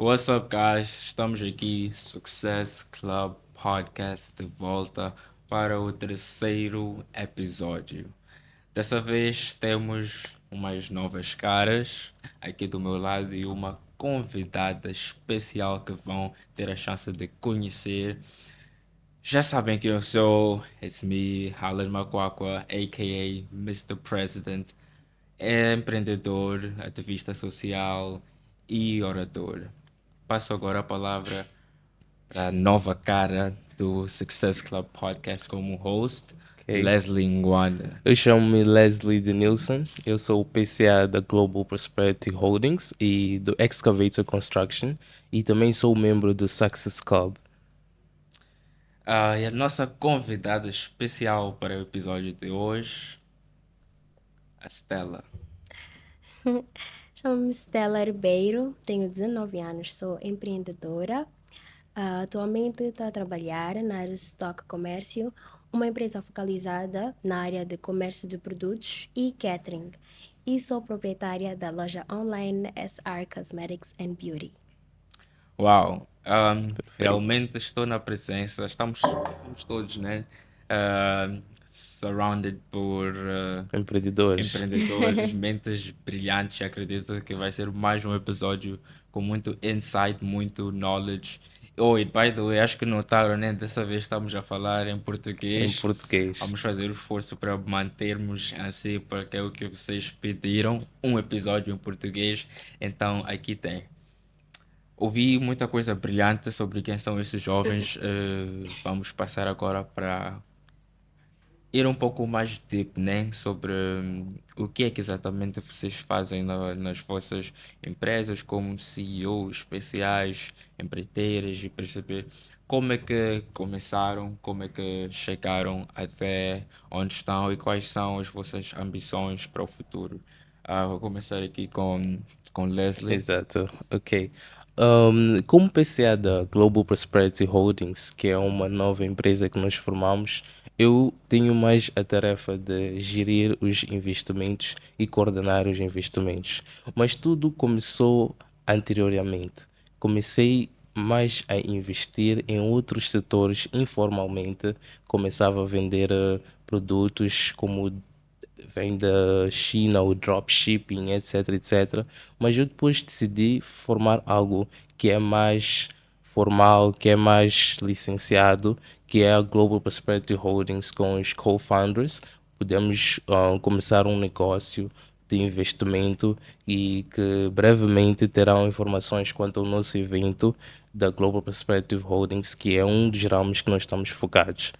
What's up, guys? Estamos aqui, Success Club Podcast, de volta para o terceiro episódio. Dessa vez temos umas novas caras aqui do meu lado e uma convidada especial que vão ter a chance de conhecer. Já sabem quem eu sou, it's me, Alan Makwakwa, a.k.a. Mr. President. É empreendedor, ativista social e orador. Passo agora a palavra para a nova cara do Success Club Podcast como host, Ok. Leslie Ngwanda. Eu chamo-me Leslie Denilson, eu sou o PCA da Global Prosperity Holdings e do Excavator Construction e também sou membro do Success Club. E a nossa convidada especial para o episódio de hoje, a Stella. Chamo-me Stella Ribeiro, tenho 19 anos, sou empreendedora. Atualmente estou a trabalhar na área de Stock Comércio, uma empresa focalizada na área de comércio de produtos e catering. E sou proprietária da loja online SR Cosmetics and Beauty. Uau! Perfeito. Realmente estou na presença, estamos todos, né? Surrounded por Empreendedores. empreendedores, mentes brilhantes. Acredito que vai ser mais um episódio com muito insight, muito knowledge. Oh, e by the way, acho que notaram, né? Dessa vez estamos a falar em Em português. português. Vamos fazer o esforço para mantermos assim, porque é o que vocês pediram, um episódio em português. Então, aqui tem. Ouvi muita coisa brilhante sobre quem são esses jovens. Vamos passar agora para ir um pouco mais deep, né? Sobre o que é que exatamente vocês fazem nas vossas empresas como CEOs especiais, empreiteiras e perceber como é que começaram, como é que chegaram até onde estão e quais são as vossas ambições para o futuro. Vou começar aqui com Leslie. Exato, ok. Como PCA da Global Prosperity Holdings, que é uma nova empresa que nós formamos, eu tenho mais a tarefa de gerir os investimentos e coordenar os investimentos. Mas tudo começou anteriormente. Comecei mais a investir em outros setores informalmente. Começava a vender produtos como vem da China, o dropshipping, etc, etc. Mas eu depois decidi formar algo que é mais formal, que é mais licenciado, que é a Global Prosperity Holdings com os co-founders. Podemos começar um negócio de investimento e que brevemente terão informações quanto ao nosso evento da Global Prosperity Holdings, que é um dos ramos que nós estamos focados.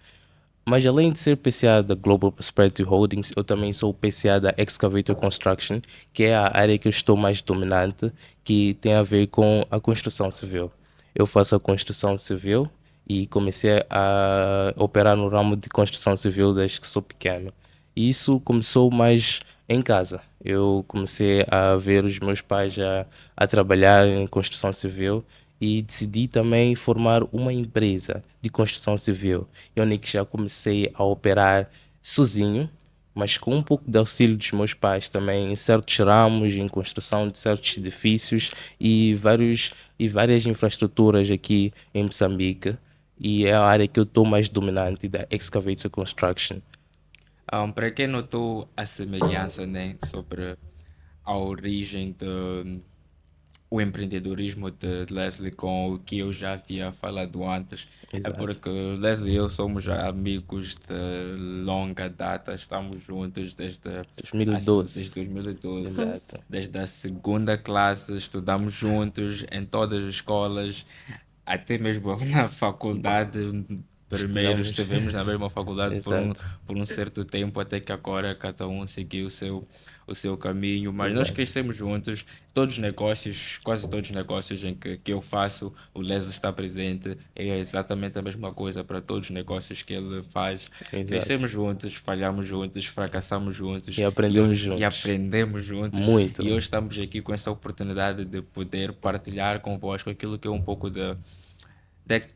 Mas além de ser PCA da Global Prosperity Holdings, eu também sou PCA da Excavator Construction, que é a área que eu estou mais dominante, que tem a ver com a construção civil. Eu faço a construção civil e comecei a operar no ramo de construção civil desde que sou pequeno. E isso começou mais em casa. Eu comecei a ver os meus pais a trabalhar em construção civil e decidi também formar uma empresa de construção civil. Eu nem que já comecei a operar sozinho, mas com um pouco de auxílio dos meus pais também em certos ramos, em construção de certos edifícios e várias infraestruturas aqui em Moçambique. E é a área que eu estou mais dominante da Excavator Construction. Para quem notou a semelhança, né, sobre a origem do o empreendedorismo de Leslie com o que eu já havia falado antes, é Exato. porque Leslie e eu somos já amigos de longa data, estamos juntos desde 2012. 2012, Exato. desde a segunda classe, estudamos juntos em todas as escolas, até mesmo na faculdade. Primeiro Estudamos. estivemos na mesma faculdade Exato. por um certo tempo, até que agora cada um seguiu o seu caminho, mas nós Exato. crescemos juntos. Todos os negócios, quase todos os negócios em que eu faço, o Les está presente, é exatamente a mesma coisa para todos os negócios que ele faz. Exato. Crescemos juntos, falhamos juntos, fracassamos juntos E aprendemos e juntos. aprendemos juntos. Muito. E hoje estamos aqui com essa oportunidade de poder partilhar convosco aquilo que é um pouco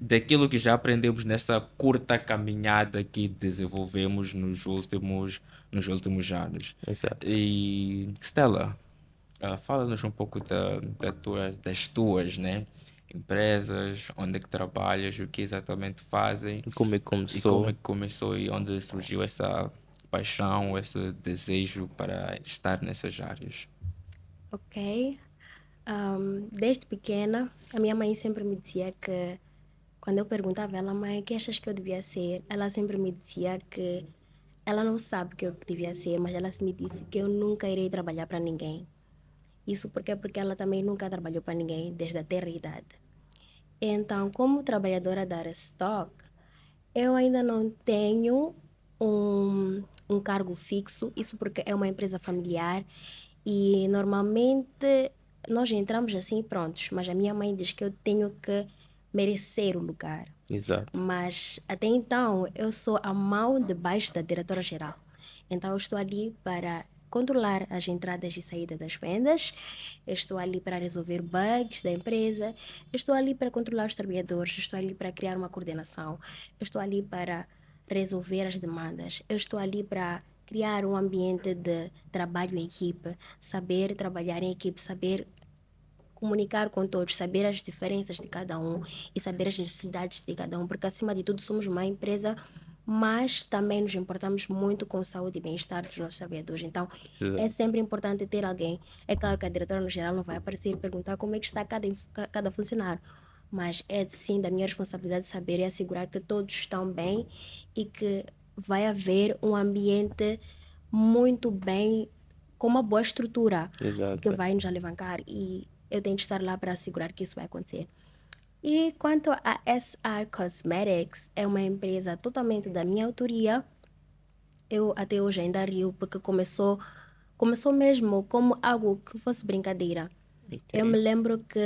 daquilo que já aprendemos nessa curta caminhada que desenvolvemos nos últimos anos. Exato. E Stella, Fala-nos um pouco das tuas, né? Empresas, onde é que trabalhas, o que exatamente fazem Como é que e como é começou? que começou e onde surgiu essa paixão, esse desejo para estar nessas áreas. Ok. Desde pequena, a minha mãe sempre me dizia que, quando eu perguntava a ela, mãe, o que achas que eu devia ser? Ela sempre me dizia que ela não sabe o que eu devia ser, mas ela me disse que eu nunca irei trabalhar para ninguém. Isso porque ela também nunca trabalhou para ninguém desde a terra idade. Então, como trabalhadora da Arestock, eu ainda não tenho um cargo fixo, isso porque é uma empresa familiar e normalmente nós entramos assim prontos, mas a minha mãe diz que eu tenho que merecer o lugar. Exato. Mas até então eu sou a mão debaixo da diretora-geral. Então eu estou ali para controlar as entradas e saídas das vendas, eu estou ali para resolver bugs da empresa, eu estou ali para controlar os trabalhadores, eu estou ali para criar uma coordenação, eu estou ali para resolver as demandas, eu estou ali para criar um ambiente de trabalho em equipe, saber trabalhar em equipe, saber comunicar com todos, saber as diferenças de cada um e saber as necessidades de cada um, porque acima de tudo somos uma empresa, mas também nos importamos muito com a saúde e bem-estar dos nossos trabalhadores. Então, é Exato. sempre importante ter alguém. É claro que a diretora no geral não vai aparecer e perguntar como é que está cada funcionário, mas é sim da minha responsabilidade saber e assegurar que todos estão bem e que vai haver um ambiente muito bem, com uma boa estrutura que Exato. vai nos alavancar e eu tenho de estar lá para assegurar que isso vai acontecer. E quanto a SR Cosmetics, é uma empresa totalmente da minha autoria. Eu até hoje ainda rio porque começou mesmo como algo que fosse brincadeira. Eu me Ok. lembro que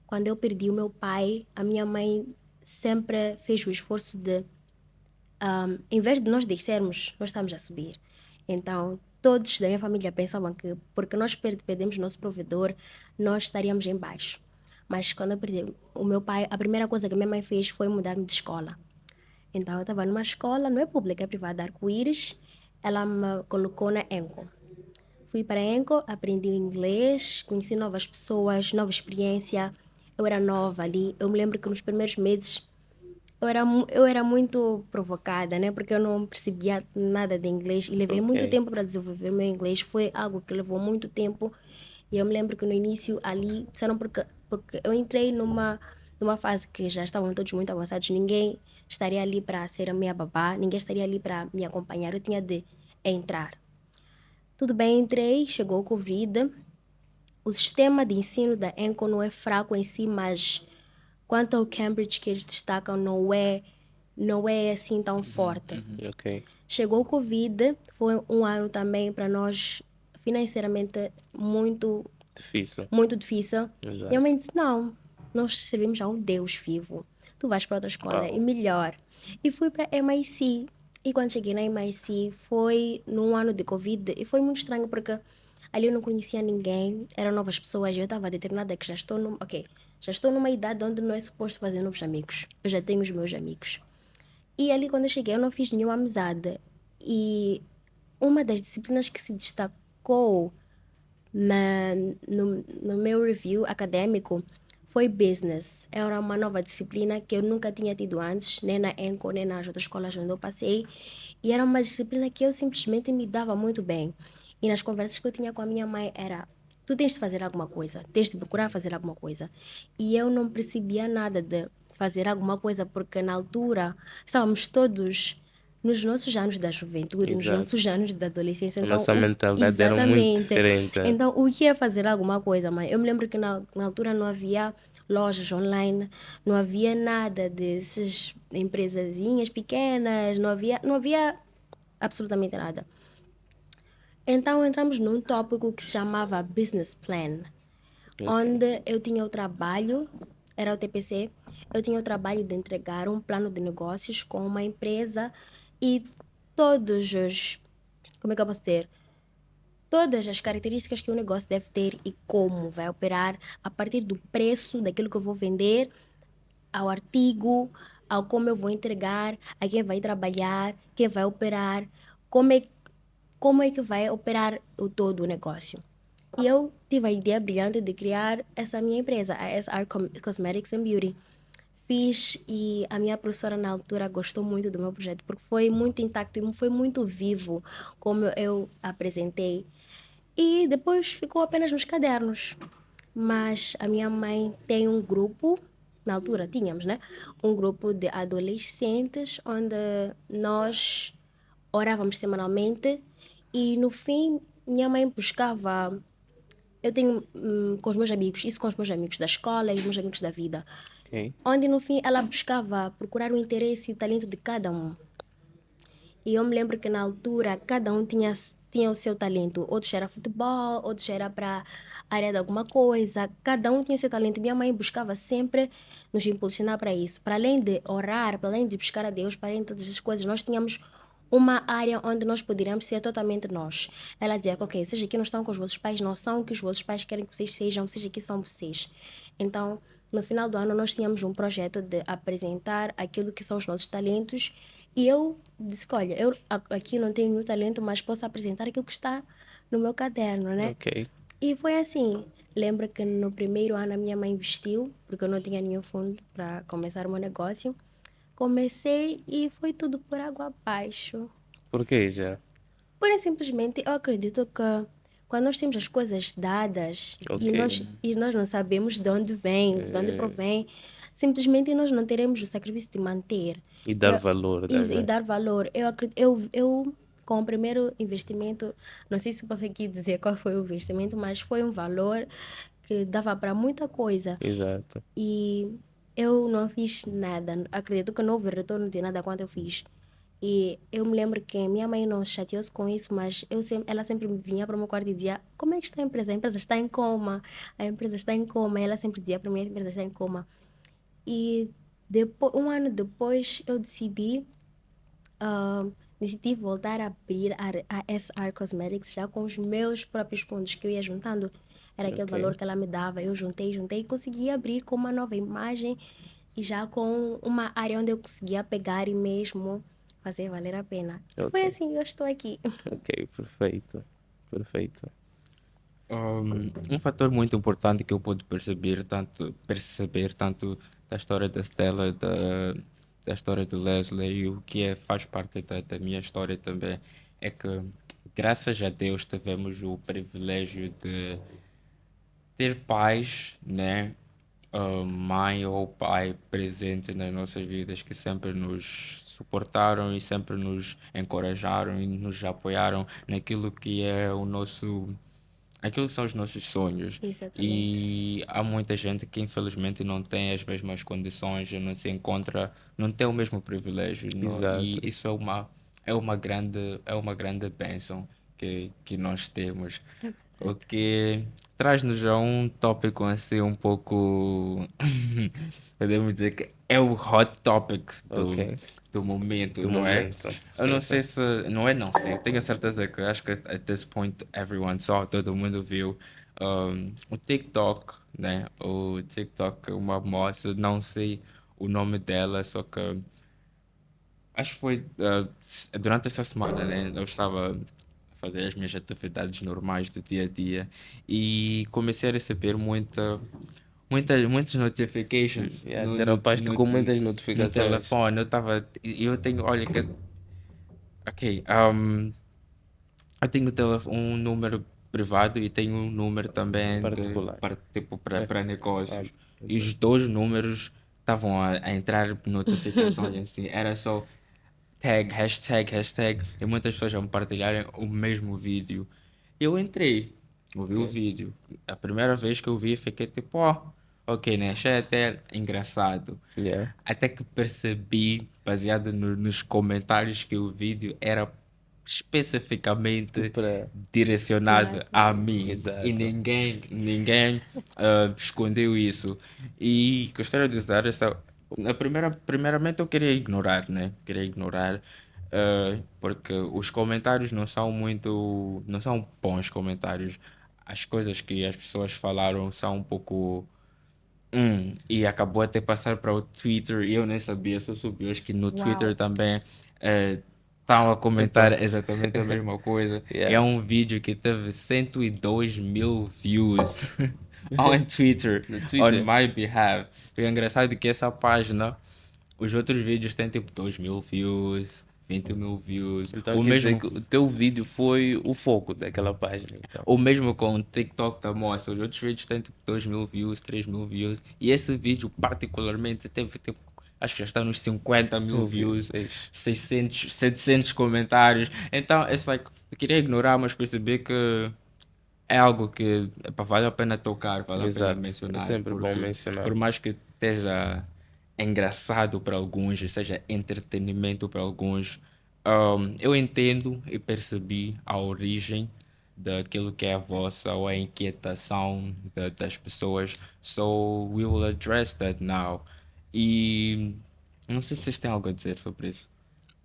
quando eu perdi o meu pai, a minha mãe sempre fez o esforço de em vez de nós dissermos, nós estamos a subir. Então, todos da minha família pensavam que, porque nós perdemos nosso provedor, nós estaríamos em baixo. Mas quando eu perdi o meu pai, a primeira coisa que minha mãe fez foi mudar-me de escola. Então, eu estava numa escola, não é pública, é privada, Arco-Íris. Ela me colocou na ENCO. Fui para a ENCO, aprendi o inglês, conheci novas pessoas, nova experiência. Eu era nova ali. Eu me lembro que nos primeiros meses eu era muito provocada, né? Porque eu não percebia nada de inglês e levei muito Ok. tempo para desenvolver meu inglês. Foi algo que levou muito tempo. E eu me lembro que no início ali, disseram porque eu entrei numa fase que já estavam todos muito avançados. Ninguém estaria ali para ser a minha babá, ninguém estaria ali para me acompanhar. Eu tinha de entrar. Tudo bem, entrei, chegou o Covid. O sistema de ensino da ENCO não é fraco em si, mas quanto ao Cambridge que eles destacam, não é assim tão forte. Ok. Chegou o Covid, foi um ano também para nós financeiramente muito, Difícil. muito difícil. Minha Exato. mãe disse, não, nós servimos a um Deus vivo. Tu vais para outra escola e Uau. melhor. E fui para MIC. E quando cheguei na MIC foi num ano de Covid e foi muito estranho porque ali eu não conhecia ninguém, eram novas pessoas, eu estava determinada que já estou numa idade onde não é suposto fazer novos amigos. Eu já tenho os meus amigos. E ali quando eu cheguei eu não fiz nenhuma amizade. E uma das disciplinas que se destacou na, no meu review acadêmico foi business. Era uma nova disciplina que eu nunca tinha tido antes, nem na ENCO, nem nas outras escolas onde eu passei. E era uma disciplina que eu simplesmente me dava muito bem. E nas conversas que eu tinha com a minha mãe era: tu tens de fazer alguma coisa, tens de procurar fazer alguma coisa. E eu não percebia nada de fazer alguma coisa, porque na altura estávamos todos nos nossos anos da juventude, nos Exato. nossos anos da adolescência. A Então, nossa mentalidade era muito exatamente. diferente. Então, o que é fazer alguma coisa, mãe? Eu me lembro que na altura não havia lojas online, não havia nada dessas empresazinhas pequenas, não havia absolutamente nada. Então, entramos num tópico que se chamava Business Plan, Ok. onde eu tinha o trabalho, era o TPC, eu tinha o trabalho de entregar um plano de negócios com uma empresa e todos os, como é que eu posso dizer? Todas as características que o negócio deve ter e como vai operar a partir do preço daquilo que eu vou vender, ao artigo, ao como eu vou entregar, a quem vai trabalhar, quem vai operar, como é, como é que vai operar o todo o negócio. E eu tive a ideia brilhante de criar essa minha empresa, a SR Cosmetics and Beauty. Fiz e a minha professora na altura gostou muito do meu projeto porque foi muito intacto e foi muito vivo como eu apresentei. E depois ficou apenas nos cadernos. Mas a minha mãe tem um grupo, na altura tínhamos, né? Um grupo de adolescentes onde nós orávamos semanalmente e no fim minha mãe buscava. Eu tenho com os meus amigos, isso com os meus amigos da escola e os meus amigos da vida, Ok. onde no fim ela buscava procurar o interesse e o talento de cada um. E eu me lembro que na altura cada um tinha o seu talento. Outros era futebol, outros era para a área de alguma coisa. Cada um tinha o seu talento. Minha mãe buscava sempre nos impulsionar para isso. Para além de orar, para além de buscar a Deus, para além de todas as coisas, nós tínhamos uma área onde nós poderíamos ser totalmente nós. Ela dizia que, ok, vocês aqui não estão com os vossos pais, não são o que os vossos pais querem que vocês aqui são vocês. Então, no final do ano, nós tínhamos um projeto de apresentar aquilo que são os nossos talentos e eu disse que, olha, eu aqui não tenho nenhum talento, mas posso apresentar aquilo que está no meu caderno, né? Ok. E foi assim. Lembro que no primeiro ano a minha mãe investiu, porque eu não tinha nenhum fundo para começar o meu negócio. Comecei e foi tudo por água abaixo. Por que já? Pura e simplesmente, eu acredito que quando nós temos as coisas dadas Ok. e nós não sabemos de onde vem, de onde provém, simplesmente nós não teremos o sacrifício de manter. E dar valor, E dar valor. Eu acredito, com o primeiro investimento, não sei se consegui dizer qual foi o investimento, mas foi um valor que dava para muita coisa. Exato. E eu não fiz nada. Acredito que não houve retorno de nada quanto eu fiz. E eu me lembro que minha mãe não chateou-se com isso, mas ela sempre vinha para o meu quarto e dizia: Como é que está a empresa? A empresa está em coma. A empresa está em coma. E ela sempre dizia para mim: A empresa está em coma. E depois, um ano depois, eu ah, decidi voltar a abrir a SR Cosmetics já com os meus próprios fundos que eu ia juntando. Era aquele Ok. valor que ela me dava. Eu juntei e consegui abrir com uma nova imagem e já com uma área onde eu conseguia pegar e mesmo fazer valer a pena. E foi Ok. assim, eu estou aqui. Ok. Perfeito. Perfeito. Um fator muito importante que eu pude perceber tanto da história da Stella, da história do Leslie e o que faz parte da minha história também, é que, graças a Deus, tivemos o privilégio de ter pais, né? Mãe ou pai presente nas nossas vidas que sempre nos suportaram e sempre nos encorajaram e nos apoiaram naquilo que é o nosso aquilo que são os nossos sonhos. Exatamente. E há muita gente que infelizmente não tem as mesmas condições, não se encontra, não tem o mesmo privilégio, e Exato. isso é uma grande bênção que nós temos. O que traz-nos a um tópico assim um pouco, podemos dizer que é o hot topic do, Ok. do momento, Do não é? momento. Eu não Sim, sim. sei se, não sei, tenho a certeza que acho que at this point everyone saw, todo mundo viu o TikTok, né? O TikTok, uma moça, não sei o nome dela, só que acho que foi durante essa semana, né? Eu estava a fazer as minhas atividades normais do dia a dia e comecei a receber muitas notifications Yeah, no, no, derapaste no, com muitas no notificações. telefone. Eu tenho, olha, ok, eu tenho um número privado e tenho um número também Particular. tipo, É. para Ah, negócios. E ok. os dois números estavam a entrar notificações assim. Era só tag, hashtag, e muitas pessoas a me partilharem o mesmo vídeo. Eu entrei, ouvi o Ok. vídeo. A primeira vez que eu vi, fiquei tipo, ó, ok, né? Achei até engraçado. Yeah. Até que percebi, baseado nos comentários, que o vídeo era Tu especificamente para. direcionado Criado. a mim. E Exato. ninguém escondeu isso. E gostaria de usar essa. Primeiramente, eu queria ignorar, né? Queria ignorar, porque os comentários não são muito. Não são bons comentários. As coisas que as pessoas falaram são um pouco. E acabou até passar para o Twitter e eu nem sabia, só soube hoje que no Twitter Uau. também eh, estão a comentar Então, exatamente a mesma coisa. É yeah. um vídeo que teve 102 mil views on Twitter, No on Twitter. my behalf. E é engraçado que essa página, os outros vídeos têm tipo 2 mil views, 20 mil views. Então quer dizer que o teu vídeo foi o foco daquela página, então. O mesmo com o TikTok da mostra. Os outros vídeos têm tipo 2 mil views, 3 mil views. E esse vídeo, particularmente, teve tipo, acho que já está nos 50 mil Mil views, views, eis. 600, 700 comentários. Então, eu queria ignorar, mas percebi que é algo que epá, vale a pena tocar, vale a pena Exato. É mencionar. sempre bom Porque, mencionar. por mais que esteja engraçado para alguns, e seja entretenimento para alguns, eu entendo e percebi a origem daquilo que é a vossa ou a inquietação das pessoas. So we will address that now. E não sei se vocês têm algo a dizer sobre isso.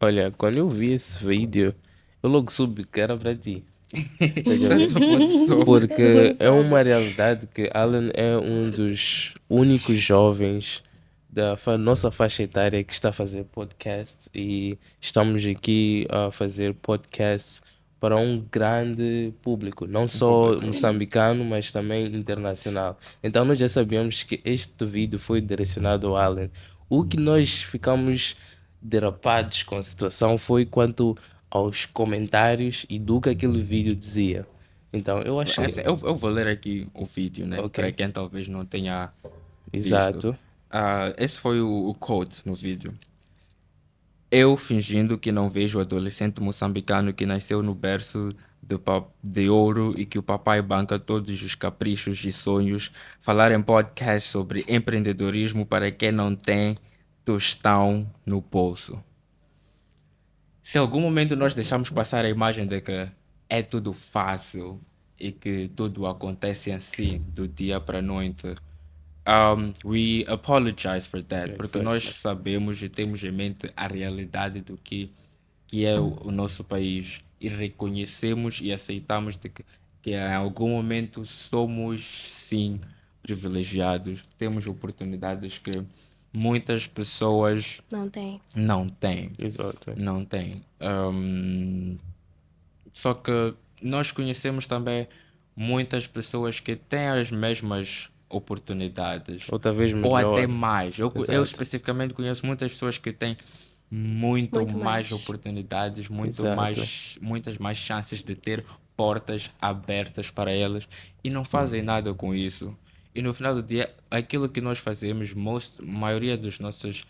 Olha, quando eu vi esse vídeo, eu logo soube que era para ti. Estás a ver? Todo mundo soube. Todo mundo Porque é uma sabe. realidade que Alan é um dos únicos jovens da nossa faixa etária que está a fazer podcast e estamos aqui a fazer podcast para um grande público, não só Público. moçambicano, mas também internacional. Então nós já sabíamos que este vídeo foi direcionado ao Alan. O que nós ficamos derapados com a situação foi quanto aos comentários e do que aquele vídeo dizia. Então eu achei, Eu vou ler aqui o vídeo, né? ok, Para quem talvez não tenha visto. exato, Esse foi o quote no vídeo. Eu fingindo que não vejo o adolescente moçambicano que nasceu no berço de ouro e que o papai banca todos os caprichos e sonhos, falar em podcast sobre empreendedorismo para quem não tem tostão no bolso. Se em algum momento nós deixamos passar a imagem de que é tudo fácil e que tudo acontece assim do dia para a noite, we apologize for that, porque nós exactly. sabemos e temos em mente a realidade que é o nosso país e reconhecemos e aceitamos de que em algum momento somos sim privilegiados, temos oportunidades que muitas pessoas Não tem. não têm. Exato. Não têm. Só que nós conhecemos também muitas pessoas que têm as mesmas oportunidades, Ou talvez ou até melhor. mais. Eu Exato. especificamente conheço muitas pessoas que têm muito Muito mais mais. oportunidades, Exato. muitas mais chances de ter portas abertas para elas e não fazem nada com isso. E no final do dia, aquilo que nós fazemos, a maioria dos nossos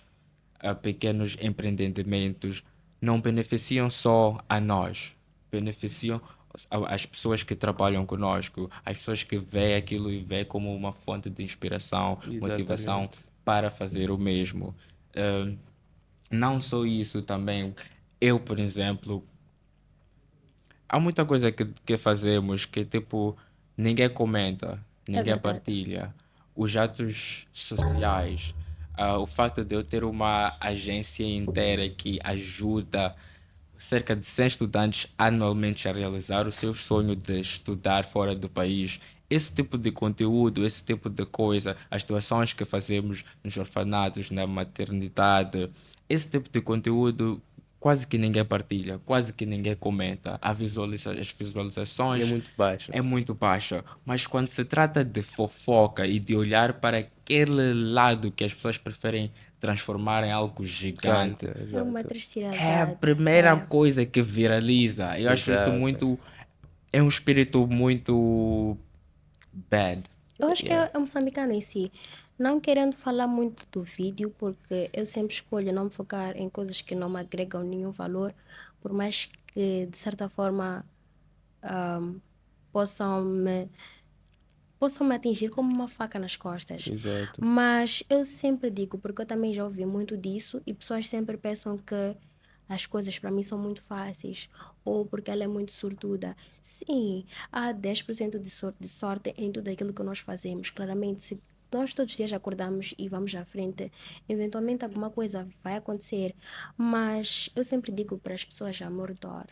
pequenos empreendimentos não beneficiam só a nós, beneficiam as pessoas que trabalham conosco, as pessoas que veem aquilo e veem como uma fonte de inspiração, motivação Exatamente. para fazer o mesmo. Eh, não só isso também, eu, por exemplo, há muita coisa que fazemos que tipo ninguém comenta, É ninguém verdade. partilha. Os atos sociais, o fato de eu ter uma agência inteira que ajuda cerca de 100 estudantes anualmente a realizar o seu sonho de estudar fora do país. Esse tipo de conteúdo, esse tipo de coisa, as doações que fazemos nos orfanatos, na maternidade, esse tipo de conteúdo quase que ninguém partilha, quase que ninguém comenta. As É visualizações muito baixo. é muito baixa, mas quando se trata de fofoca e de olhar para aquele lado que as pessoas preferem transformar em algo Canta, gigante, É uma exato. é a tristicidade. primeira É. coisa que viraliza. Eu acho isso Exato. muito. É um espírito muito bad. Eu acho que Yeah. é moçambicano em si. Não querendo falar muito do vídeo, porque eu sempre escolho não me focar em coisas que não me agregam nenhum valor, por mais que, de certa forma, ahm, possam me, possam me atingir como uma faca nas costas. Exato. Mas eu sempre digo, porque eu também já ouvi muito disso, e pessoas sempre pensam que as coisas para mim são muito fáceis, ou porque ela é muito sortuda. Sim, há 10% de sorte em tudo aquilo que nós fazemos. Claramente, se nós todos os dias acordamos e vamos à frente, eventualmente alguma coisa vai acontecer. Mas eu sempre digo para as pessoas ao meu redor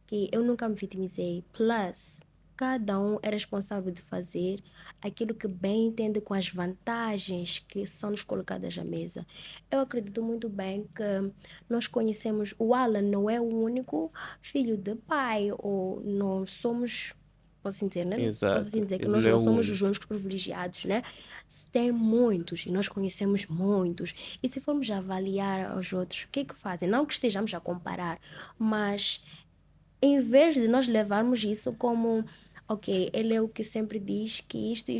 que eu nunca me vitimizei. Plus, cada um é responsável de fazer aquilo que bem entende com as vantagens que são nos colocadas à mesa. Eu acredito muito bem que nós conhecemos, o Alan não é o único filho de pai, ou não somos, posso assim dizer, né? Posso assim Exato. dizer que Ele nós não é não o somos único. os únicos privilegiados, né? Tem muitos, e nós conhecemos muitos. E se formos avaliar os outros, o que é que fazem? Não que estejamos a comparar, mas em vez de nós levarmos isso como, ok, ele é o que sempre diz que isto,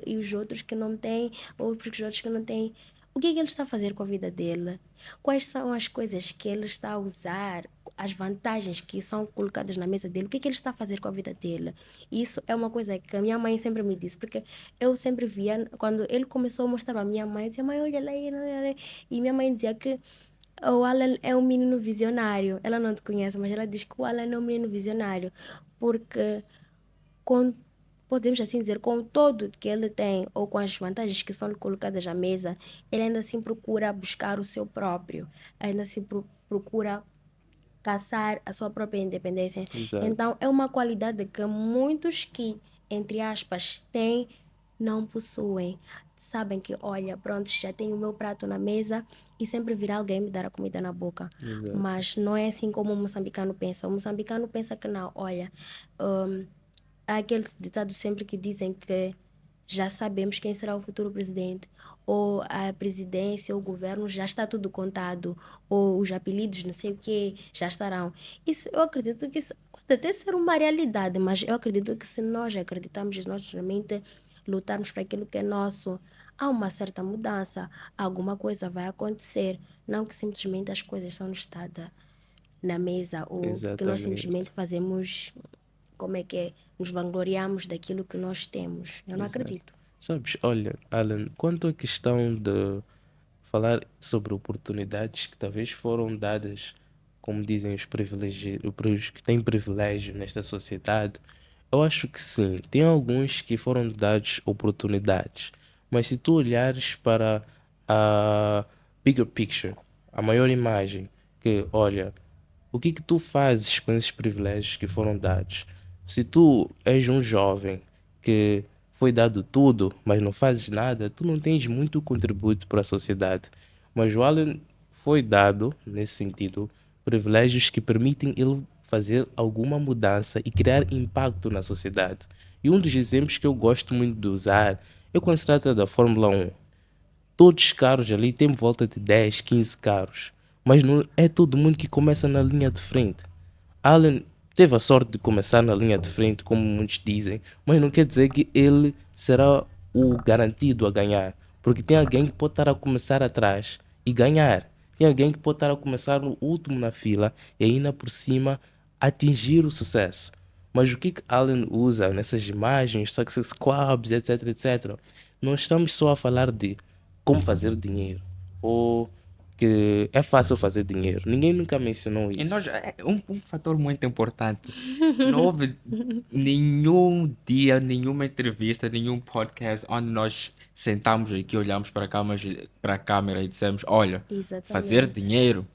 e os outros que não têm, ou porque os outros que não têm, o que é que ele está a fazer com a vida dele? Quais são as coisas que ele está a usar, as vantagens que são colocadas na mesa dele, o que é que ele está a fazer com a vida dele? Isso é uma coisa que a minha mãe sempre me disse, porque eu sempre via, quando ele começou a mostrar para a minha mãe, eu dizia, mãe, olha lá, olha lá. E minha mãe dizia que o Alan é um menino visionário. Ela não te conhece, mas ela diz que o Alan é um menino visionário, porque com, podemos assim dizer, com todo que ele tem, ou com as vantagens que são colocadas à mesa, ele ainda assim procura buscar o seu próprio, ainda assim procura caçar a sua própria independência. Exato. Então, é uma qualidade que muitos que, entre aspas, têm, não possuem. Sabem que, olha, pronto, já tenho o meu prato na mesa e sempre virá alguém me dar a comida na boca. Exato. Mas não é assim como o moçambicano pensa. O moçambicano pensa que não, olha, há aquele ditado sempre que dizem que já sabemos quem será o futuro presidente, ou a presidência, ou o governo, já está tudo contado, ou os apelidos, não sei o quê, já estarão. Isso, eu acredito que isso pode até ser uma realidade, mas eu acredito que se nós acreditamos e nós realmente lutarmos para aquilo que é nosso, há uma certa mudança, alguma coisa vai acontecer, não que simplesmente as coisas são dadas na mesa, ou que nós simplesmente Exatamente. fazemos, como é que é, nos vangloriamos daquilo que nós temos. Eu não Exato. acredito. Sabes, olha, Alan, quanto à questão de falar sobre oportunidades que talvez foram dadas, como dizem os privilegiados, os que têm privilégio nesta sociedade, eu acho que sim. Tem alguns que foram dados oportunidades, mas se tu olhares para a bigger picture, a maior imagem, que olha, o que tu fazes com esses privilégios que foram dados? Se tu és um jovem que foi dado tudo, mas não fazes nada, tu não tens muito contributo para a sociedade. Mas o Alan foi dado, nesse sentido, privilégios que permitem ele fazer alguma mudança e criar impacto na sociedade. E um dos exemplos que eu gosto muito de usar é quando se trata da Fórmula 1. Todos os carros ali têm volta de 10, 15 carros. Mas não é todo mundo que começa na linha de frente. Alan teve a sorte de começar na linha de frente, como muitos dizem, mas não quer dizer que ele será o garantido a ganhar. Porque tem alguém que pode estar a começar atrás e ganhar. Tem alguém que pode estar a começar no último na fila e ainda por cima atingir o sucesso. Mas o que Alan usa nessas imagens, success clubs, etc, etc, não estamos só a falar de como fazer dinheiro ou que é fácil fazer dinheiro. Ninguém nunca mencionou E nós, isso. um fator muito importante, não houve nenhum dia, nenhuma entrevista, nenhum podcast onde nós sentamos aqui, olhamos para a câmera e dissemos, olha, fazer Exatamente. dinheiro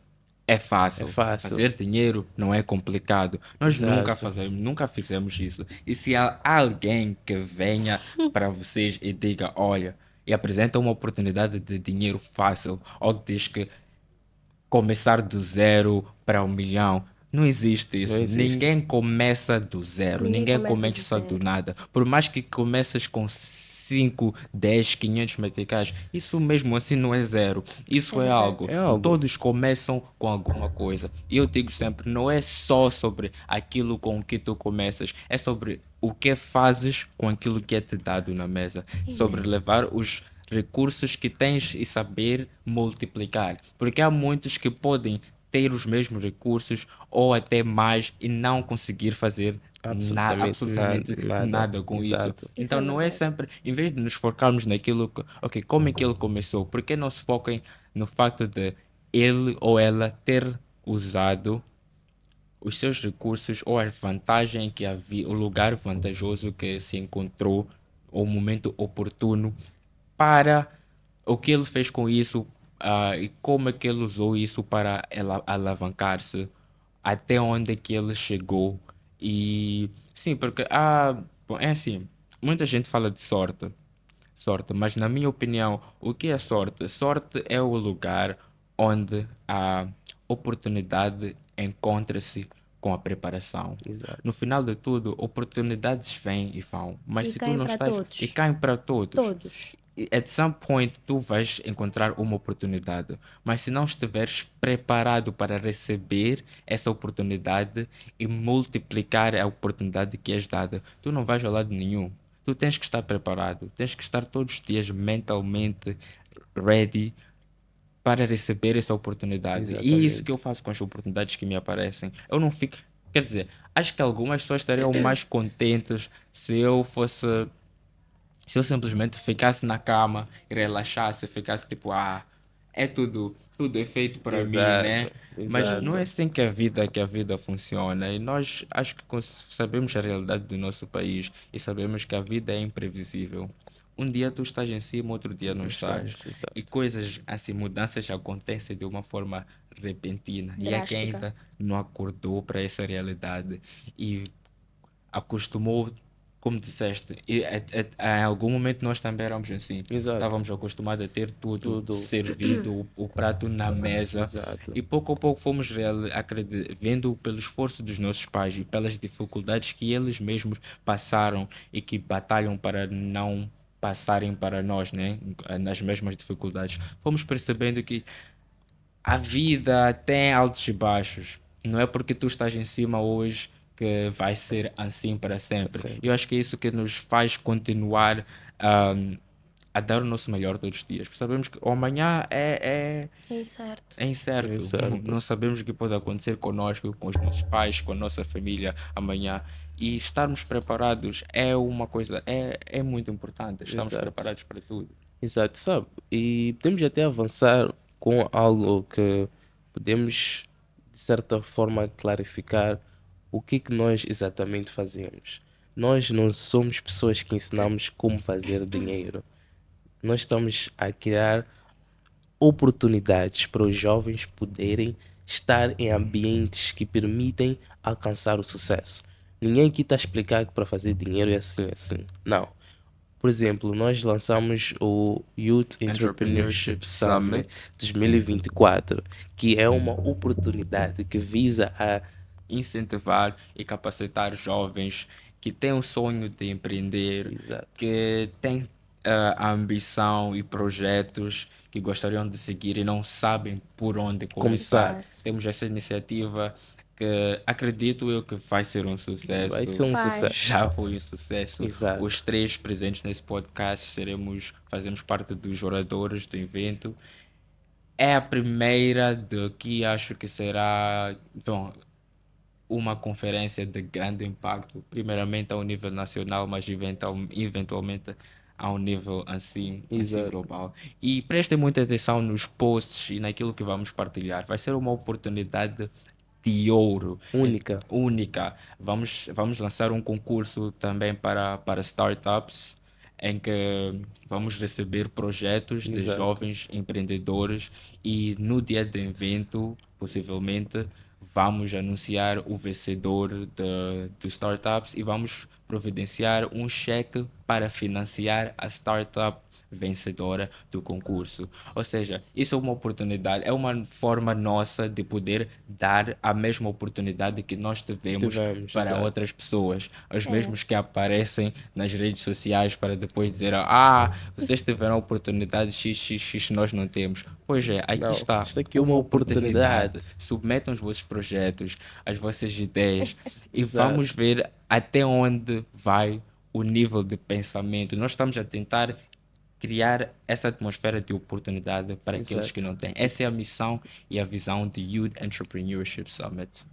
é É fácil, fácil. fazer dinheiro não é complicado. Nós nunca Exato. fazemos, nunca fizemos isso. E se há alguém que venha para vocês e diga, olha, e apresenta uma oportunidade de dinheiro fácil, ou que diz que começar do zero para 1 milhão. Não existe Não isso. existe. Ninguém começa do zero. Ninguém Ninguém começa do começa do zero. nada. Por mais que comeces com 5, 10, 500 meticais, isso mesmo assim não é zero. É Isso é verdade. algo. É algo. Todos começam com alguma coisa. E eu digo sempre, não é só sobre aquilo com que tu começas, é sobre o que fazes com aquilo que é te dado na mesa. Sobre Amen. levar os recursos que tens e saber multiplicar. Porque há muitos que podem ter os mesmos recursos ou até mais e não conseguir fazer Absolutamente nada. absolutamente Nada. nada com isso. Exato. Isso Então é não é verdade. sempre, em vez de nos focarmos naquilo que, ok, como é que ele começou? Por que não se foquem no facto de ele ou ela ter usado os seus recursos ou a vantagem que havia, o lugar vantajoso que se encontrou, o momento oportuno para o que ele fez com isso, e como é que ele usou isso para alavancar-se até onde é que ele chegou. E sim, porque há Bom, é assim, muita gente fala de sorte, mas na minha opinião, o que é sorte? Sorte é o lugar onde a oportunidade encontra-se com a preparação. Exato. No final de tudo, oportunidades vêm e vão, mas E se tu caem não para estás e todos. caem para todos. Todos. At some point tu vais encontrar uma oportunidade, mas se não estiveres preparado para receber essa oportunidade e multiplicar a oportunidade que és dada, tu não vais a lado nenhum. Tu tens que estar preparado, tens que estar todos os dias mentalmente ready para receber essa oportunidade. E é isso que Exatamente. eu faço com as oportunidades que me aparecem. Eu não fico. Quer dizer, acho que algumas pessoas estariam mais contentes se eu simplesmente ficasse na cama e relaxasse, ficasse tipo, tudo é feito para mim, né? Exato. Mas não é Exato. assim que a vida funciona. E nós acho que sabemos a realidade do nosso país e sabemos que a vida é imprevisível. Um dia tu estás em cima, outro dia não Não estás. estás. E Exato. coisas assim, mudanças acontecem de uma forma repentina. E há quem Drástica. ainda não acordou para essa realidade e acostumou, como disseste, em algum momento nós também éramos assim. Exato. Estávamos acostumados a ter tudo Tudo. servido, o prato na mesa, Exato. e pouco a pouco fomos vendo pelo esforço dos nossos pais e pelas dificuldades que eles mesmos passaram e que batalham para não passarem para nós, né? Nas mesmas dificuldades. Fomos percebendo que a vida tem altos e baixos. Não é porque tu estás em cima hoje que vai ser assim para sempre. Sempre. Eu acho que é isso que nos faz continuar ahm, a dar o nosso melhor todos os dias. Porque sabemos que o amanhã É incerto. é incerto. Exato. Não sabemos o que pode acontecer conosco, com os nossos pais, com a nossa família amanhã. E estarmos preparados é uma coisa, é muito importante. Estamos Exato. preparados para tudo. Exato, sabe? E podemos até avançar com algo que podemos, de certa forma, clarificar o que nós exatamente fazemos. Nós não somos pessoas que ensinamos como fazer dinheiro. Nós estamos a criar oportunidades para os jovens poderem estar em ambientes que permitem alcançar o sucesso. Ninguém aqui está a explicar que para fazer dinheiro é assim, assim. Não. Por exemplo, nós lançamos o Youth Entrepreneurship Entrepreneurship Summit Summit. 2024, que é uma oportunidade que visa a Incentivar e capacitar jovens que têm o sonho de empreender, Exato. que têm a ambição e projetos que gostariam de seguir e não sabem por onde começar. Começar. Temos essa iniciativa que acredito eu que vai ser um Vai sucesso. ser um Vai. sucesso. Já foi um sucesso. Exato. Os três presentes nesse podcast fazemos parte dos oradores do evento. É a primeira de que acho que será, bom, uma conferência de grande impacto, primeiramente ao nível nacional, mas eventualmente ao nível assim Exato. global. E prestem muita atenção nos posts e naquilo que vamos partilhar. Vai ser uma oportunidade de ouro, Única. única. Vamos lançar um concurso também para startups, em que vamos receber projetos de Exato. jovens empreendedores e no dia do evento, possivelmente, vamos anunciar o vencedor de startups e vamos providenciar um cheque para financiar a startup vencedora do concurso. Ou seja, isso é uma oportunidade, é uma forma nossa de poder dar a mesma oportunidade que nós tivemos para exato. outras pessoas, os É. mesmos que aparecem nas redes sociais para depois dizer, vocês tiveram a oportunidade XXX, nós não temos. Pois é, aqui Não, está isto aqui é uma oportunidade. Submetam os vossos projetos, as vossas ideias e Exato. vamos ver até onde vai o nível de pensamento. Nós estamos a tentar criar essa atmosfera de oportunidade para aqueles Exato. que não têm. Essa é a missão e a visão do Youth Entrepreneurship Summit.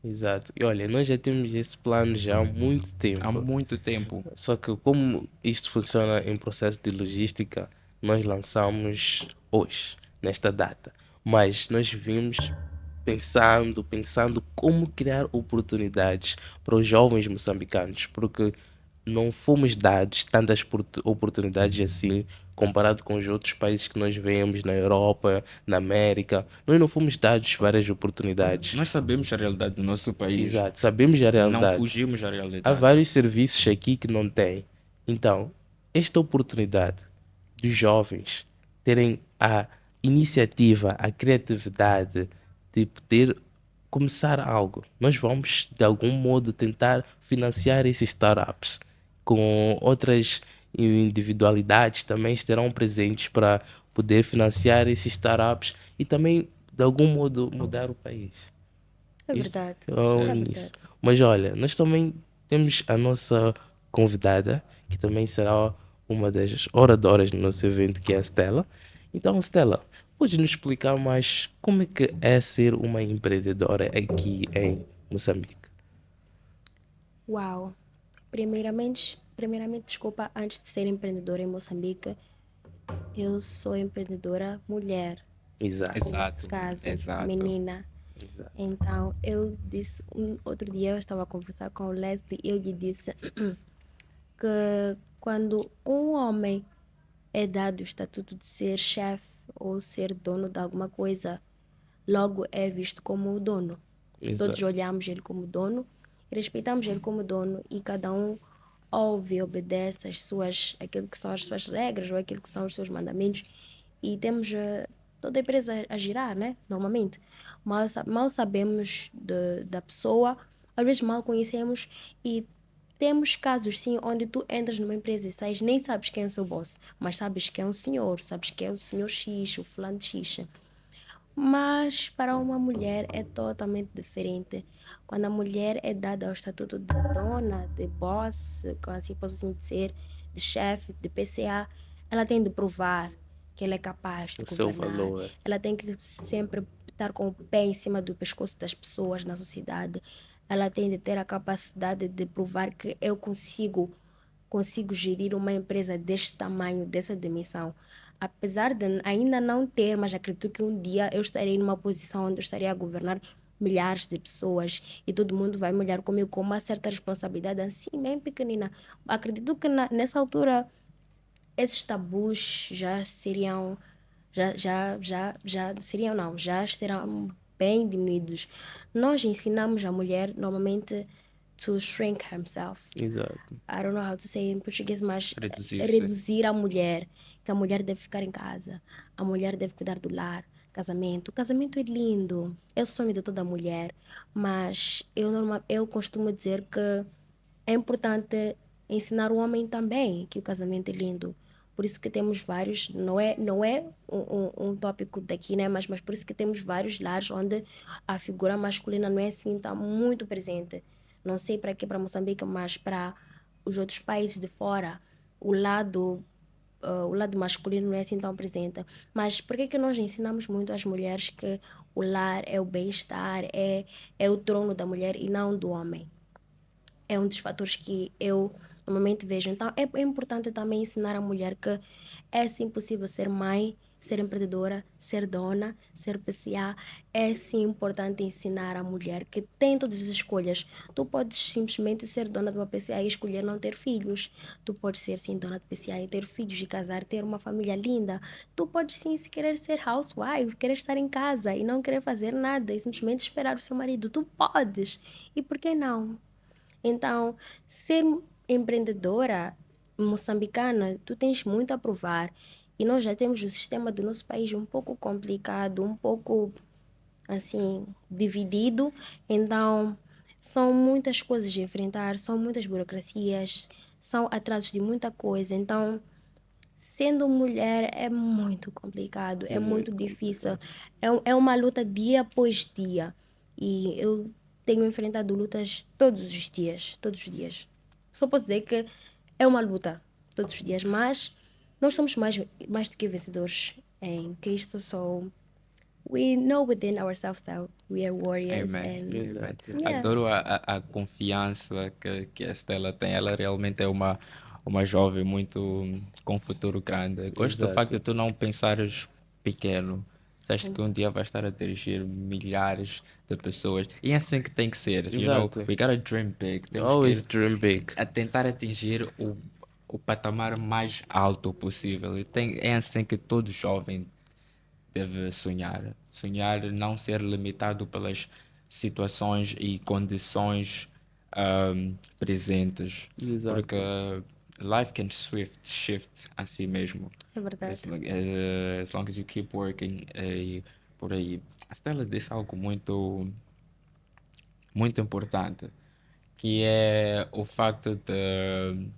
Exato. E olha, nós já temos esse plano já há muito Há tempo. muito tempo. Só que como isto funciona em processo de logística, nós lançamos hoje, nesta data. Mas nós vimos pensando como criar oportunidades para os jovens moçambicanos, porque não fomos dados tantas oportunidades assim comparado com os outros países que nós vemos na Europa, na América. Nós não fomos dados várias oportunidades. Nós sabemos a realidade do nosso país, Exato, sabemos a não realidade. fugimos da Há realidade. vários serviços aqui que não têm. Então, esta oportunidade dos jovens terem a iniciativa, a criatividade de poder começar algo, nós vamos de algum modo tentar financiar esses startups com outras individualidades também estarão presentes para poder financiar esses startups e também de algum modo mudar o país. É Isto verdade. é o É início. verdade. Mas olha, nós também temos a nossa convidada, que também será uma das oradoras no nosso evento, que é a Stella. Então, Stella, pode nos explicar mais como é que é ser uma empreendedora aqui em Moçambique? Uau! Primeiramente, desculpa, antes de ser empreendedora em Moçambique, eu sou empreendedora mulher, Exato, nesse Exato, caso, exato. menina. exato. Então, eu disse, outro dia eu estava a conversar com o Leslie e eu lhe disse que quando um homem é dado o estatuto de ser chefe ou ser dono de alguma coisa, logo é visto como o dono. Todos Exato. olhamos ele como dono, respeitamos ele como dono e cada um ouve e obedece aquilo que são as suas regras ou aquilo que são os seus mandamentos e temos toda a empresa a girar, né? Normalmente. Mal sabemos da pessoa, às vezes mal conhecemos e temos casos, sim, onde tu entras numa empresa e sais, nem sabes quem é o seu boss, mas sabes que é um senhor, sabes que é o senhor X, o fulano de X. Mas para uma mulher é totalmente diferente. Quando a mulher é dada ao estatuto de dona, de boss, assim posso assim dizer, de chefe, de PCA, ela tem de provar que ela é capaz de O seu governar. valor. Ela tem que sempre estar com o pé em cima do pescoço das pessoas na sociedade. Ela tem de ter a capacidade de provar que eu consigo gerir uma empresa deste tamanho, dessa dimensão. Apesar de ainda não ter, mas acredito que um dia eu estarei numa posição onde eu estarei a governar milhares de pessoas e todo mundo vai me olhar comigo com uma certa responsabilidade assim, bem pequenina. Acredito que nessa altura esses tabus já seriam, já seriam não, já estarão bem diminuídos. Nós ensinamos a mulher normalmente to shrink herself. Exato. I don't know how to say in português, mas Reduzir-se. reduzir a mulher, que a mulher deve ficar em casa, a mulher deve cuidar do lar, casamento. O casamento é lindo, é o sonho de toda mulher, mas eu costumo dizer que é importante ensinar o homem também que o casamento é lindo. Por isso que temos vários, não é um tópico daqui, né? Mas por isso que temos vários lares onde a figura masculina não é assim, está muito presente. Não sei para aqui, para Moçambique, mas para os outros países de fora, o lado masculino não é assim tão presente. Mas por que que nós ensinamos muito às mulheres que o lar é o bem-estar, é o trono da mulher e não do homem? É um dos fatores que eu normalmente vejo. Então, é importante também ensinar a mulher que é sim possível ser mãe, ser empreendedora, ser dona, ser PCA. É sim importante ensinar a mulher que tem todas as escolhas. Tu podes simplesmente ser dona de uma PCA e escolher não ter filhos. Tu podes ser sim dona de PCA e ter filhos e casar, ter uma família linda. Tu podes sim, se querer ser housewife, querer estar em casa e não querer fazer nada e simplesmente esperar o seu marido. Tu podes. E por que não? Então, ser empreendedora moçambicana, tu tens muito a provar. E nós já temos o sistema do nosso país um pouco complicado, um pouco assim, dividido. Então, são muitas coisas a enfrentar, são muitas burocracias, são atrasos de muita coisa. Então, sendo mulher é muito complicado, é muito difícil. É uma luta dia após dia. E eu tenho enfrentado lutas todos os dias. Só posso dizer que é uma luta todos os dias, mas nós somos mais do que vencedores em Cristo. So we know within ourselves that we are warriors Amen. and Amen. Exato. yeah. Adoro a confiança que a Stella tem. Ela realmente é uma jovem muito com futuro grande. Gosto do facto de Exato. tu não pensares pequeno. Disseste que um dia vais estar a dirigir milhares de pessoas. E é assim que tem que ser. You know, Exato. we gotta dream big. Temos que Always ir dream big. a tentar atingir o patamar mais alto possível. E é assim que todo jovem deve sonhar. Sonhar não ser limitado pelas situações e condições presentes, porque Exato. life can shift a si mesmo. É verdade. As long as you keep working, e por aí. A Stella disse algo muito importante, que é o facto de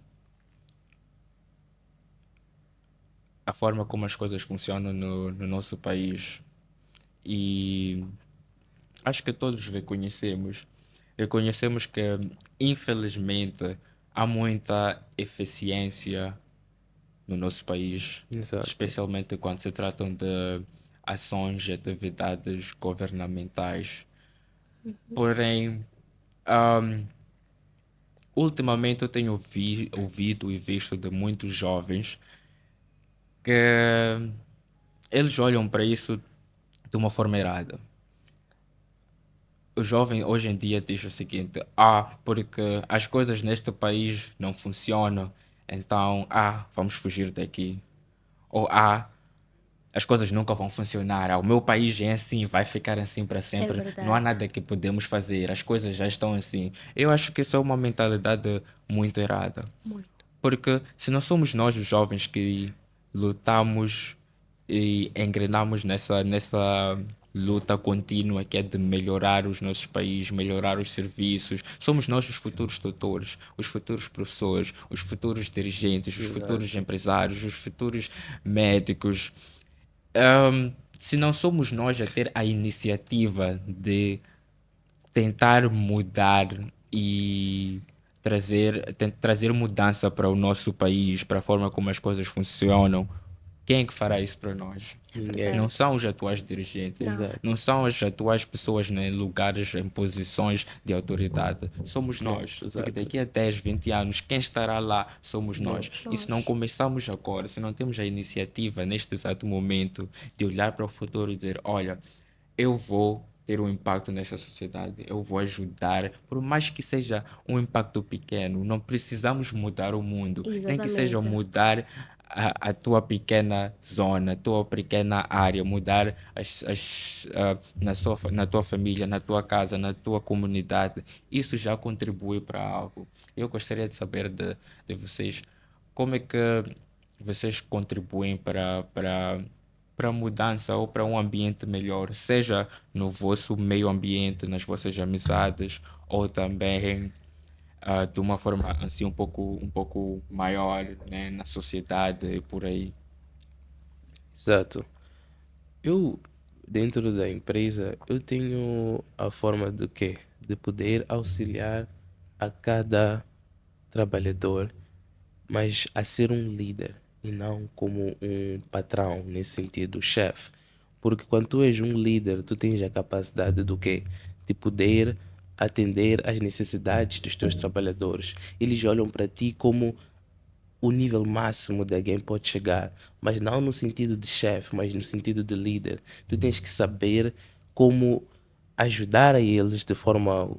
a forma como as coisas funcionam no nosso país. E acho que todos reconhecemos que, infelizmente, há muita eficiência no nosso país, Exato. especialmente quando se tratam de ações e atividades governamentais. Porém, ahm, ultimamente eu tenho ouvido e visto de muitos jovens que eles olham para isso de uma forma errada. O jovem hoje em dia diz o seguinte: porque as coisas neste país não funcionam, então, vamos fugir daqui. Ou, as coisas nunca vão funcionar. O meu país é assim, vai ficar assim para É sempre. Não há verdade. nada que podemos fazer, as coisas já estão assim. Eu acho que isso é uma mentalidade muito errada. Muito. Porque se não somos nós os jovens que lutamos e engrenamos nessa luta contínua que é de melhorar os nossos países, melhorar os serviços, somos nós os futuros doutores, os futuros professores, os futuros dirigentes, os futuros Exato. empresários, os futuros médicos. Se não somos nós a ter a iniciativa de tentar mudar e trazer mudança para o nosso país, para a forma como as coisas funcionam, quem é que fará isso para nós? É Ninguém. Não verdade. são os atuais dirigentes, Não. não Exato. são as atuais pessoas em lugares, em posições de autoridade. Somos Nós, nós. Porque exato. daqui a 10, 20 anos, quem estará lá somos nós. Nós. E se não Nós. começamos agora, se não temos a iniciativa neste exato momento de olhar para o futuro e dizer: olha, eu vou ter um impacto nessa sociedade, eu vou ajudar, por mais que seja um impacto pequeno, não precisamos mudar o mundo, nem que seja Exatamente. mudar a tua pequena zona, a tua pequena área, mudar na tua família, na tua casa, na tua comunidade, isso já contribui para algo. Eu gostaria de saber de vocês como é que vocês contribuem para a mudança ou para um ambiente melhor, seja no vosso meio ambiente, nas vossas amizades, ou também de uma forma assim um pouco maior, né, na sociedade e por aí. Exato. Eu, dentro da empresa, eu tenho a forma de quê? De poder auxiliar a cada trabalhador, mas a ser um líder e não como um patrão, nesse sentido, chefe. Porque quando tu és um líder, tu tens a capacidade do quê? De poder atender às necessidades dos teus trabalhadores. Eles olham para ti como o nível máximo de alguém pode chegar, mas não no sentido de chefe, mas no sentido de líder. Tu tens que saber como ajudar a eles de forma,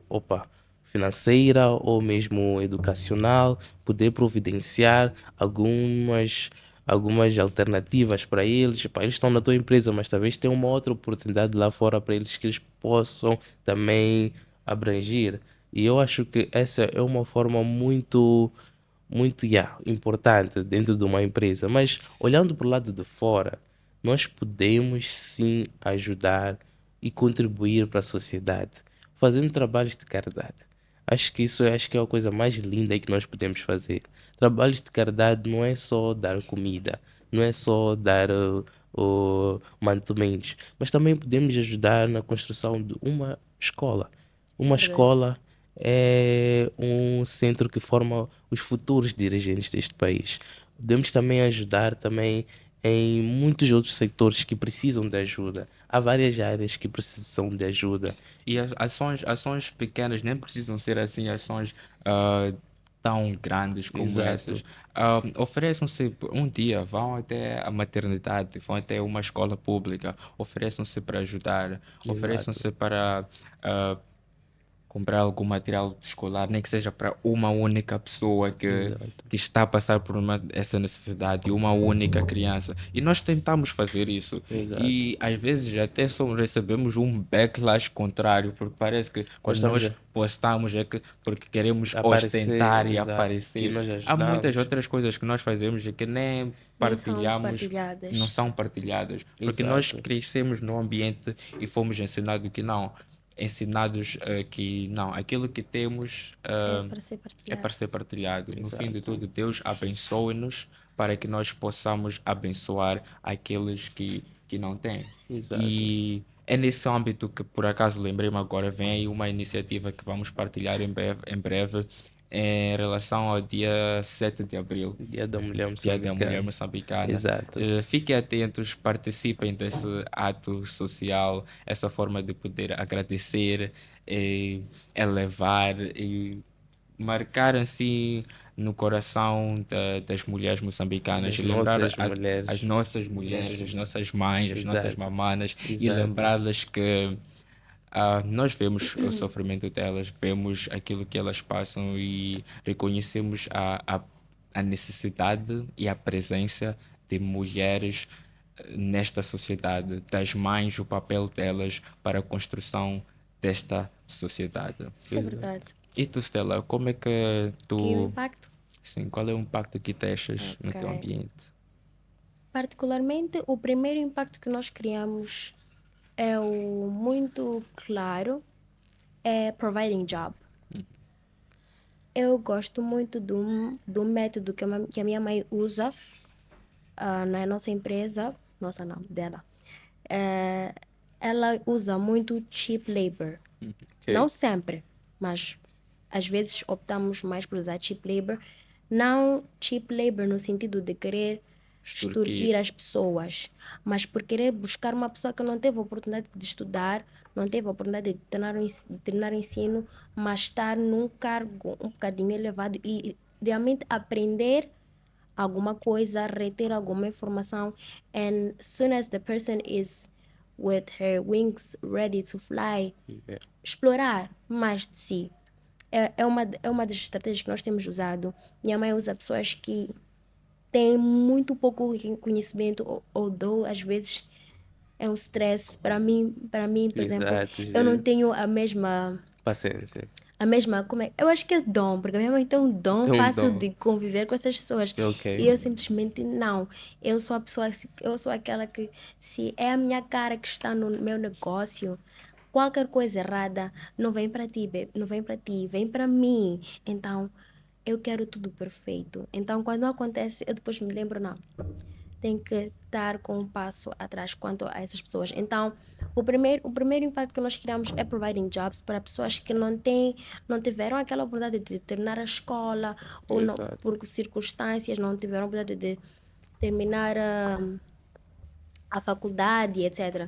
financeira ou mesmo educacional, poder providenciar algumas alternativas para eles. Pá, eles estão na tua empresa, mas talvez tenham uma outra oportunidade lá fora para eles que eles possam também abranger. E eu acho que essa é uma forma muito importante dentro de uma empresa, mas olhando para o lado de fora, nós podemos sim ajudar e contribuir para a sociedade, fazendo trabalhos de caridade. Acho que é a coisa mais linda que nós podemos fazer. Trabalhos de caridade não é só dar comida, não é só dar mantimentos, mas também podemos ajudar na construção de uma escola. É Uma verdade. escola é um centro que forma os futuros dirigentes deste país. Podemos também ajudar também em muitos outros setores que precisam de ajuda. Há várias áreas que precisam de ajuda. E as ações pequenas nem precisam ser assim ações ah, tão grandes como Exato, essas. Ofereçam-se um dia, vão até a maternidade, vão até uma escola pública, ofereçam-se para ajudar, exato, ofereçam-se para ah, comprar algum material escolar, nem que seja para uma única pessoa Exato. que está a passar por essa necessidade, uma única criança. E nós tentamos fazer isso. Exato. E às vezes até só recebemos um backlash contrário, porque parece que quando estamos nós postamos é que porque queremos Aparecer, ostentar e exato, que aparecer. nós Há muitas ajudamos. outras coisas que nós fazemos e que nem Nem são partilhamos, não partilhadas. são partilhadas, porque nós Exato. crescemos no ambiente e fomos ensinados que não, que não, aquilo que temos É para ser é partilhado. para ser partilhado. No fim de Exato. tudo, Deus abençoe-nos para que nós possamos abençoar aqueles que não têm. Exato. E é nesse âmbito que, por acaso, lembrei-me agora, vem aí uma iniciativa que vamos partilhar em breve em relação ao dia 7 de abril, Dia da Mulher Dia da Mulher Moçambicana. Moçambicana. Exato. Fiquem atentos, participem desse ato social, essa forma de poder agradecer, elevar e marcar assim no coração das mulheres moçambicanas Das e lembrar nossas mulheres. as nossas mulheres, as nossas mães, as nossas Exato. mamanas e Exato. lembrá-las que nós vemos o sofrimento delas, vemos aquilo que elas passam e reconhecemos a necessidade e a presença de mulheres nesta sociedade, das mães, o papel delas para a construção desta sociedade. É verdade. E tu, Stella, como é que Que o tu, impacto, sim, qual é o impacto que deixas no teu Ok. ambiente? particularmente, o primeiro impacto que nós criamos é o muito claro, é providing job. Eu gosto muito do método que a minha mãe usa na nossa empresa, nossa não, dela. Ela usa muito cheap labor. Ok. Não sempre, mas às vezes optamos mais por usar cheap labor. Não cheap labor no sentido de querer extorquir as pessoas, mas por querer buscar uma pessoa que não teve a oportunidade de estudar, não teve a oportunidade de terminar o ensino, mas estar num cargo um bocadinho elevado e realmente aprender alguma coisa, reter alguma informação, and soon as the person is with her wings ready to fly, Yeah. explorar mais de si. É uma das estratégias que nós temos usado. Minha mãe usa pessoas que têm muito pouco conhecimento, ou às vezes é um stress. Para mim, por exemplo, Exato. eu não tenho a mesma Paciência. eu acho que é dom, porque a minha mãe tem um dom Tem um fácil dom. de conviver com essas pessoas. Ok. E eu simplesmente não. Eu sou a pessoa, eu sou aquela que, se é a minha cara que está no meu negócio, qualquer coisa errada não vem para ti, não vem para ti, vem para mim. Então, eu quero tudo perfeito. Então, quando acontece, eu depois me lembro, não. Tem que estar com um passo atrás quanto a essas pessoas. Então, o primeiro impacto que nós criamos é providing jobs para pessoas que não tiveram aquela oportunidade de terminar a escola ou não, Exato. por circunstâncias não tiveram a oportunidade de terminar a faculdade, etc.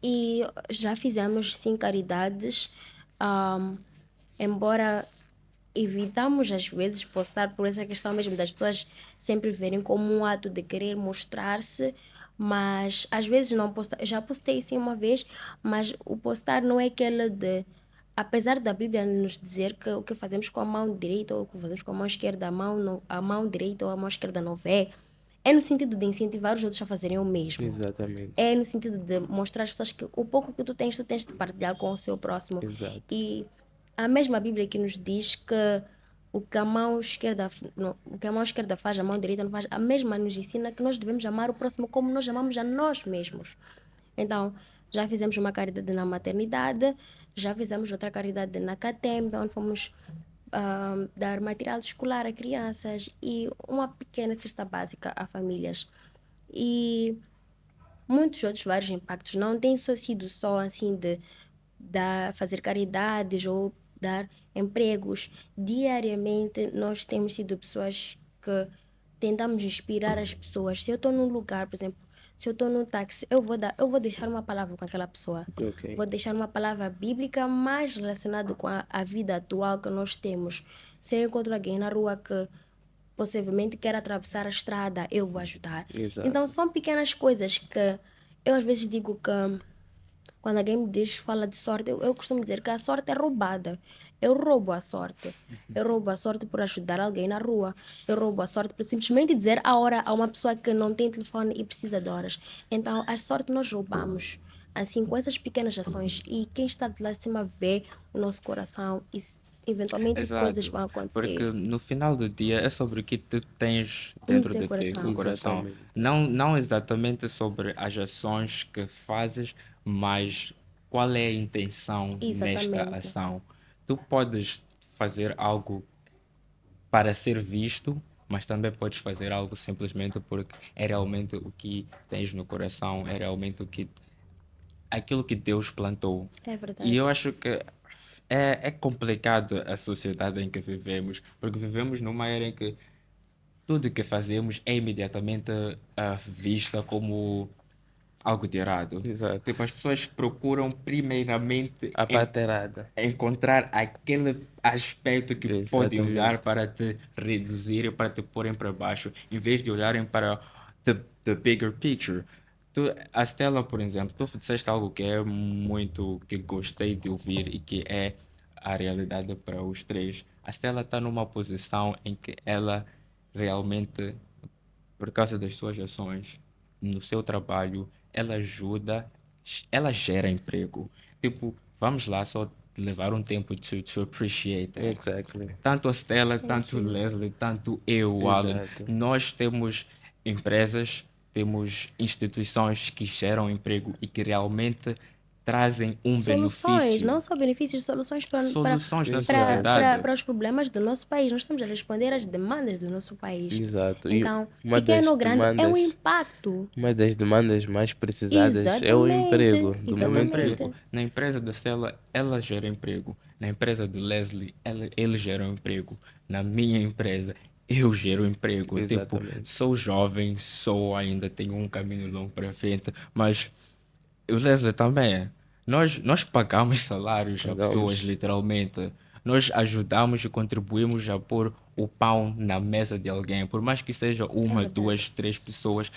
E já fizemos, sim, caridades, embora evitamos às vezes postar por essa questão mesmo das pessoas sempre verem como um ato de querer mostrar-se, mas às vezes não postar. Já postei sim uma vez, mas o postar não é aquele de, apesar da Bíblia nos dizer que o que fazemos com a mão direita ou o que fazemos com a mão esquerda, a mão direita ou a mão esquerda não vê, é no sentido de incentivar os outros a fazerem o mesmo. Exatamente. É no sentido de mostrar às pessoas que o pouco que tu tens de partilhar com o seu próximo. Exato. E a mesma Bíblia que nos diz que o que a mão esquerda, o que a mão esquerda faz, a mão direita não faz, a mesma nos ensina que nós devemos amar o próximo como nós amamos a nós mesmos. Então, já fizemos uma caridade na maternidade, já fizemos outra caridade na Catembe, onde fomos dar material escolar a crianças e uma pequena cesta básica a famílias. E muitos outros vários impactos. Não tem só sido só assim de fazer caridades ou dar empregos. Diariamente nós temos sido pessoas que tentamos inspirar as pessoas. Se eu estou num lugar, por exemplo, se eu estou num táxi, eu vou deixar uma palavra com aquela pessoa. Ok. Vou deixar uma palavra bíblica mais relacionada com a vida atual que nós temos. Se eu encontro alguém na rua que possivelmente quer atravessar a estrada, eu vou ajudar. Exato. Então são pequenas coisas que eu às vezes digo que Quando alguém me diz, fala de sorte, eu costumo dizer que a sorte é roubada. Eu roubo a sorte. Eu roubo a sorte por ajudar alguém na rua. Eu roubo a sorte por simplesmente dizer a hora a uma pessoa que não tem telefone e precisa de horas. Então, a sorte nós roubamos. Assim, com essas pequenas ações. E quem está de lá de cima vê o nosso coração e eventualmente coisas Exato. vão Porque acontecer. no final do dia é sobre o que tu tens No dentro teu de ti, no coração. coração. Exatamente. Não exatamente sobre as ações que fazes, mas qual é a intenção nesta Exatamente. ação. Tu podes fazer algo para ser visto, mas também podes fazer algo simplesmente porque é realmente o que tens no coração, é realmente aquilo que Deus plantou. É E verdade. eu acho que é complicado a sociedade em que vivemos, porque vivemos numa era em que tudo que fazemos é imediatamente vista como algo de errado. Exato. Tipo, as pessoas procuram primeiramente A paterada. encontrar aquele aspecto que podem usar Exatamente. para te reduzir e para te porem para baixo, em vez de olharem para the bigger picture. A Stella, por exemplo, tu disseste algo que é muito que gostei de ouvir e que é a realidade para os três. A Stella está numa posição em que ela realmente, por causa das suas ações no seu trabalho, ela ajuda, ela gera emprego. Tipo, vamos lá só levar um tempo to appreciate it. Exactly. Tanto a Stella, Thank tanto o you. Leslie, tanto eu, o Alan, Exato. nós temos empresas, temos instituições que geram emprego e que realmente trazem um Soluções, benefício, não só benefícios, soluções soluções na Exato. sociedade. para os problemas do nosso país. Nós estamos a responder às demandas do nosso país. Exato. E Então, uma pequeno das ou grande é o demandas, impacto. uma das demandas mais precisadas é o emprego. Exatamente, Do É o momento que emprego. exatamente. Na empresa da Stella, ela gera emprego. Na empresa do Leslie, ele gera um emprego. Na minha empresa, eu gero emprego. Tipo, Exatamente. sou jovem, ainda tenho um caminho longo para frente, mas o Leslie também é. Nós pagamos salários a pessoas, Pagamos. literalmente. Nós ajudamos e contribuímos a pôr o pão na mesa de alguém, por mais que seja É uma, verdade. duas, três pessoas.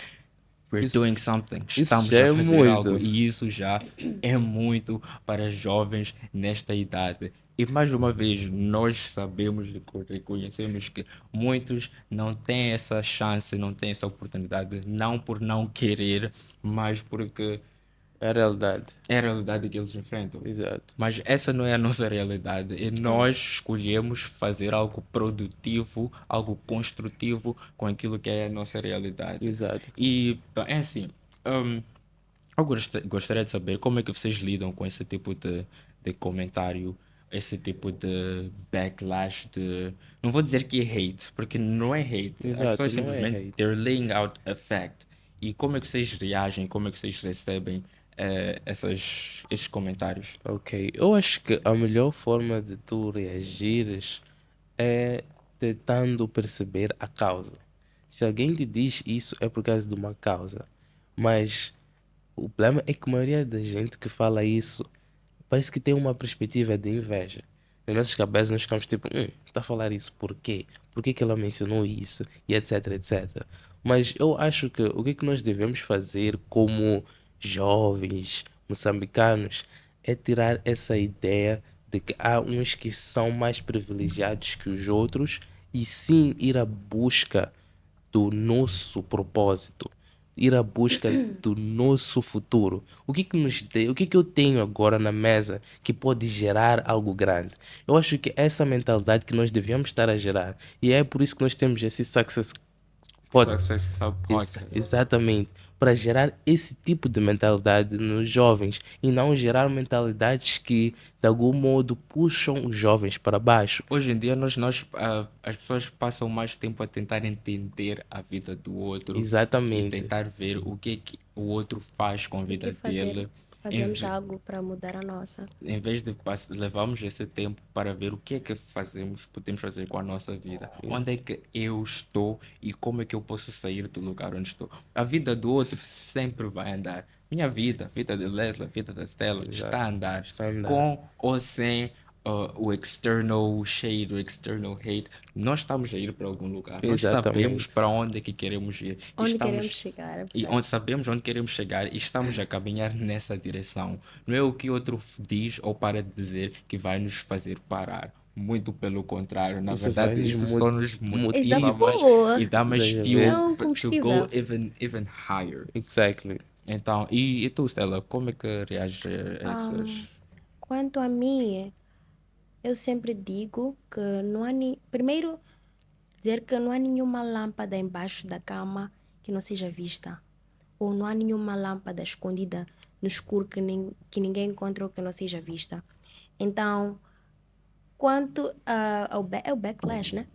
We're Isso, doing something. isso Estamos já a é fazer algo muito. e isso já é muito para jovens nesta idade. E mais uma vez, nós sabemos e reconhecemos que muitos não têm essa chance, não têm essa oportunidade, não por não querer, mas porque É a realidade. é a realidade que eles enfrentam. Exato. Mas essa não é a nossa realidade. E É. nós escolhemos fazer algo produtivo, algo construtivo com aquilo que é a nossa realidade. Exato. E pá, é assim, hum, eu gostaria de saber como é que vocês lidam com esse tipo de comentário, esse tipo de backlash, de... Não vou dizer que é hate, porque não é hate. As Exato. pessoas Não é simplesmente, hate. they're laying out a fact. E como é que vocês reagem, como é que vocês recebem esses comentários? Ok. Eu acho que a melhor forma de tu reagires é tentando perceber a causa. Se alguém te diz isso é por causa de uma causa. Mas o problema é que a maioria da gente que fala isso parece que tem uma perspectiva de inveja. Nas nossas cabeças nós ficamos tipo, está a falar isso por quê? Por que que ela mencionou isso? E etc, etc. Mas eu acho que o que é que nós devemos fazer como jovens moçambicanos é tirar essa ideia de que há uns que são mais privilegiados que os outros e sim ir à busca do nosso propósito, ir à busca do nosso futuro. O que que eu tenho agora na mesa que pode gerar algo grande? Eu acho que essa mentalidade que nós devíamos estar a gerar. E é por isso que nós temos esse Success Pod. Success Club Podcast. Exatamente. Para gerar esse tipo de mentalidade nos jovens e não gerar mentalidades que de algum modo puxam os jovens para baixo. Hoje em dia, as pessoas passam mais tempo a tentar entender a vida do outro e Exatamente. tentar ver o que é que o outro faz com a Do que vida fazer, dele, em, fazemos algo para mudar a nossa. em vez de levarmos esse tempo para ver o que é que podemos fazer com a nossa vida. Onde é que eu estou e como é que eu posso sair do lugar onde estou. A vida do outro sempre vai andar. Minha vida, a vida de Leslie, a vida da Stella, está a andar. Está a andar. Com ou sem o external shade, o external hate. Nós estamos a ir para algum lugar. Nós sabemos Exatamente. para onde é que queremos ir. Onde queremos chegar, é E verdade. onde sabemos onde queremos chegar e estamos a caminhar nessa direção. Não é o que outro diz ou para de dizer que vai nos fazer parar. Muito pelo contrário, na Isso vai verdade, nos isso só nos motiva Exato. mais e dá mais Estás a É ver? fuel um to go combustível. even higher. Exactly. Então, e tu, Stella, como é que reages a essas? Quanto a mim, eu sempre digo que não há ni... Primeiro, dizer que não há nenhuma lâmpada embaixo da cama que não seja vista. Ou não há nenhuma lâmpada escondida no escuro que ninguém encontra ou que não seja vista. Então, quanto é o backlash, né?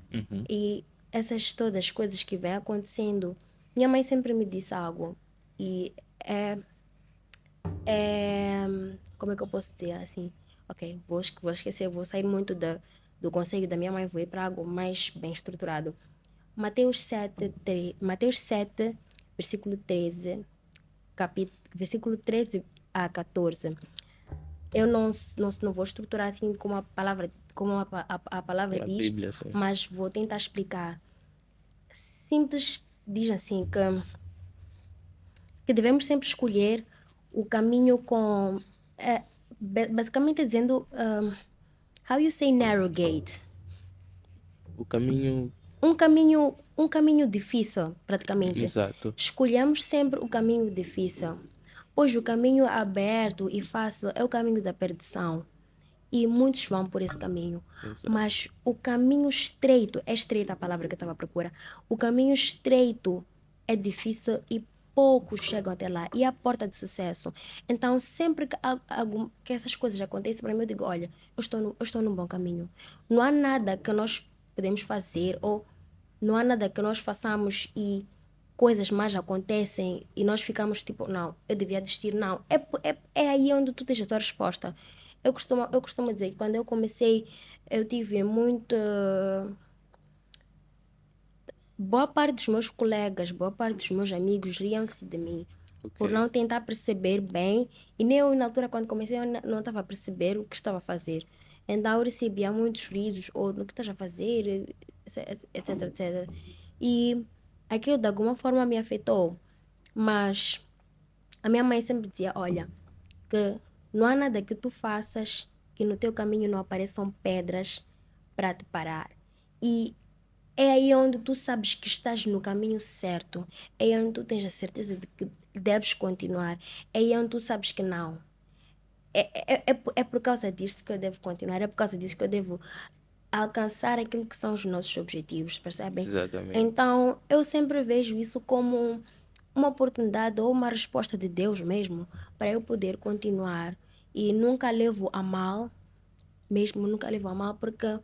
E essas todas as coisas que vem acontecendo, minha mãe sempre me disse algo. E como é que eu posso dizer assim? Ok, vou esquecer, vou sair muito do conselho da minha mãe, vou ir para algo mais bem estruturado. Mateus 7 versículo 13, versículo 13 a 14. Eu não vou estruturar assim como a palavra, a palavra A diz, Bíblia, sim. mas vou tentar explicar. Simples diz assim que devemos sempre escolher o caminho com... basicamente dizendo... how you say narrow gate? O caminho, Um caminho difícil, praticamente. exato. Escolhemos sempre o caminho difícil, pois o caminho aberto e fácil é o caminho da perdição. E muitos vão por esse caminho. Exato. Mas o caminho estreito, é estreita a palavra que eu estava à procura, o caminho estreito é difícil e poucos chegam até lá. E é a porta de sucesso. Então, sempre que essas coisas acontecem para mim, eu digo, olha, eu estou num bom caminho. Não há nada que nós podemos fazer ou não há nada que nós façamos e coisas mais acontecem e nós ficamos tipo, não, eu devia desistir, não. É aí onde tu tens a tua resposta. Eu costumo dizer que quando eu comecei, eu tive muito... Boa parte dos meus colegas, boa parte dos meus amigos riam-se de mim por Ok. não tentar perceber bem. E nem eu, na altura, quando comecei, eu não estava a perceber o que estava a fazer. Então, eu recebia muitos risos, ou no que estás a fazer, etc, etc. E aquilo, de alguma forma, me afetou. Mas a minha mãe sempre dizia, olha, que não há nada que tu faças que no teu caminho não apareçam pedras para te parar. E é aí onde tu sabes que estás no caminho certo. É aí onde tu tens a certeza de que deves continuar. É aí onde tu sabes que não. É por causa disso que eu devo continuar. É por causa disso que eu devo alcançar aquilo que são os nossos objetivos, percebem? Exatamente. Então, eu sempre vejo isso como uma oportunidade ou uma resposta de Deus mesmo para eu poder continuar. E nunca levo a mal, mesmo nunca levo a mal, porque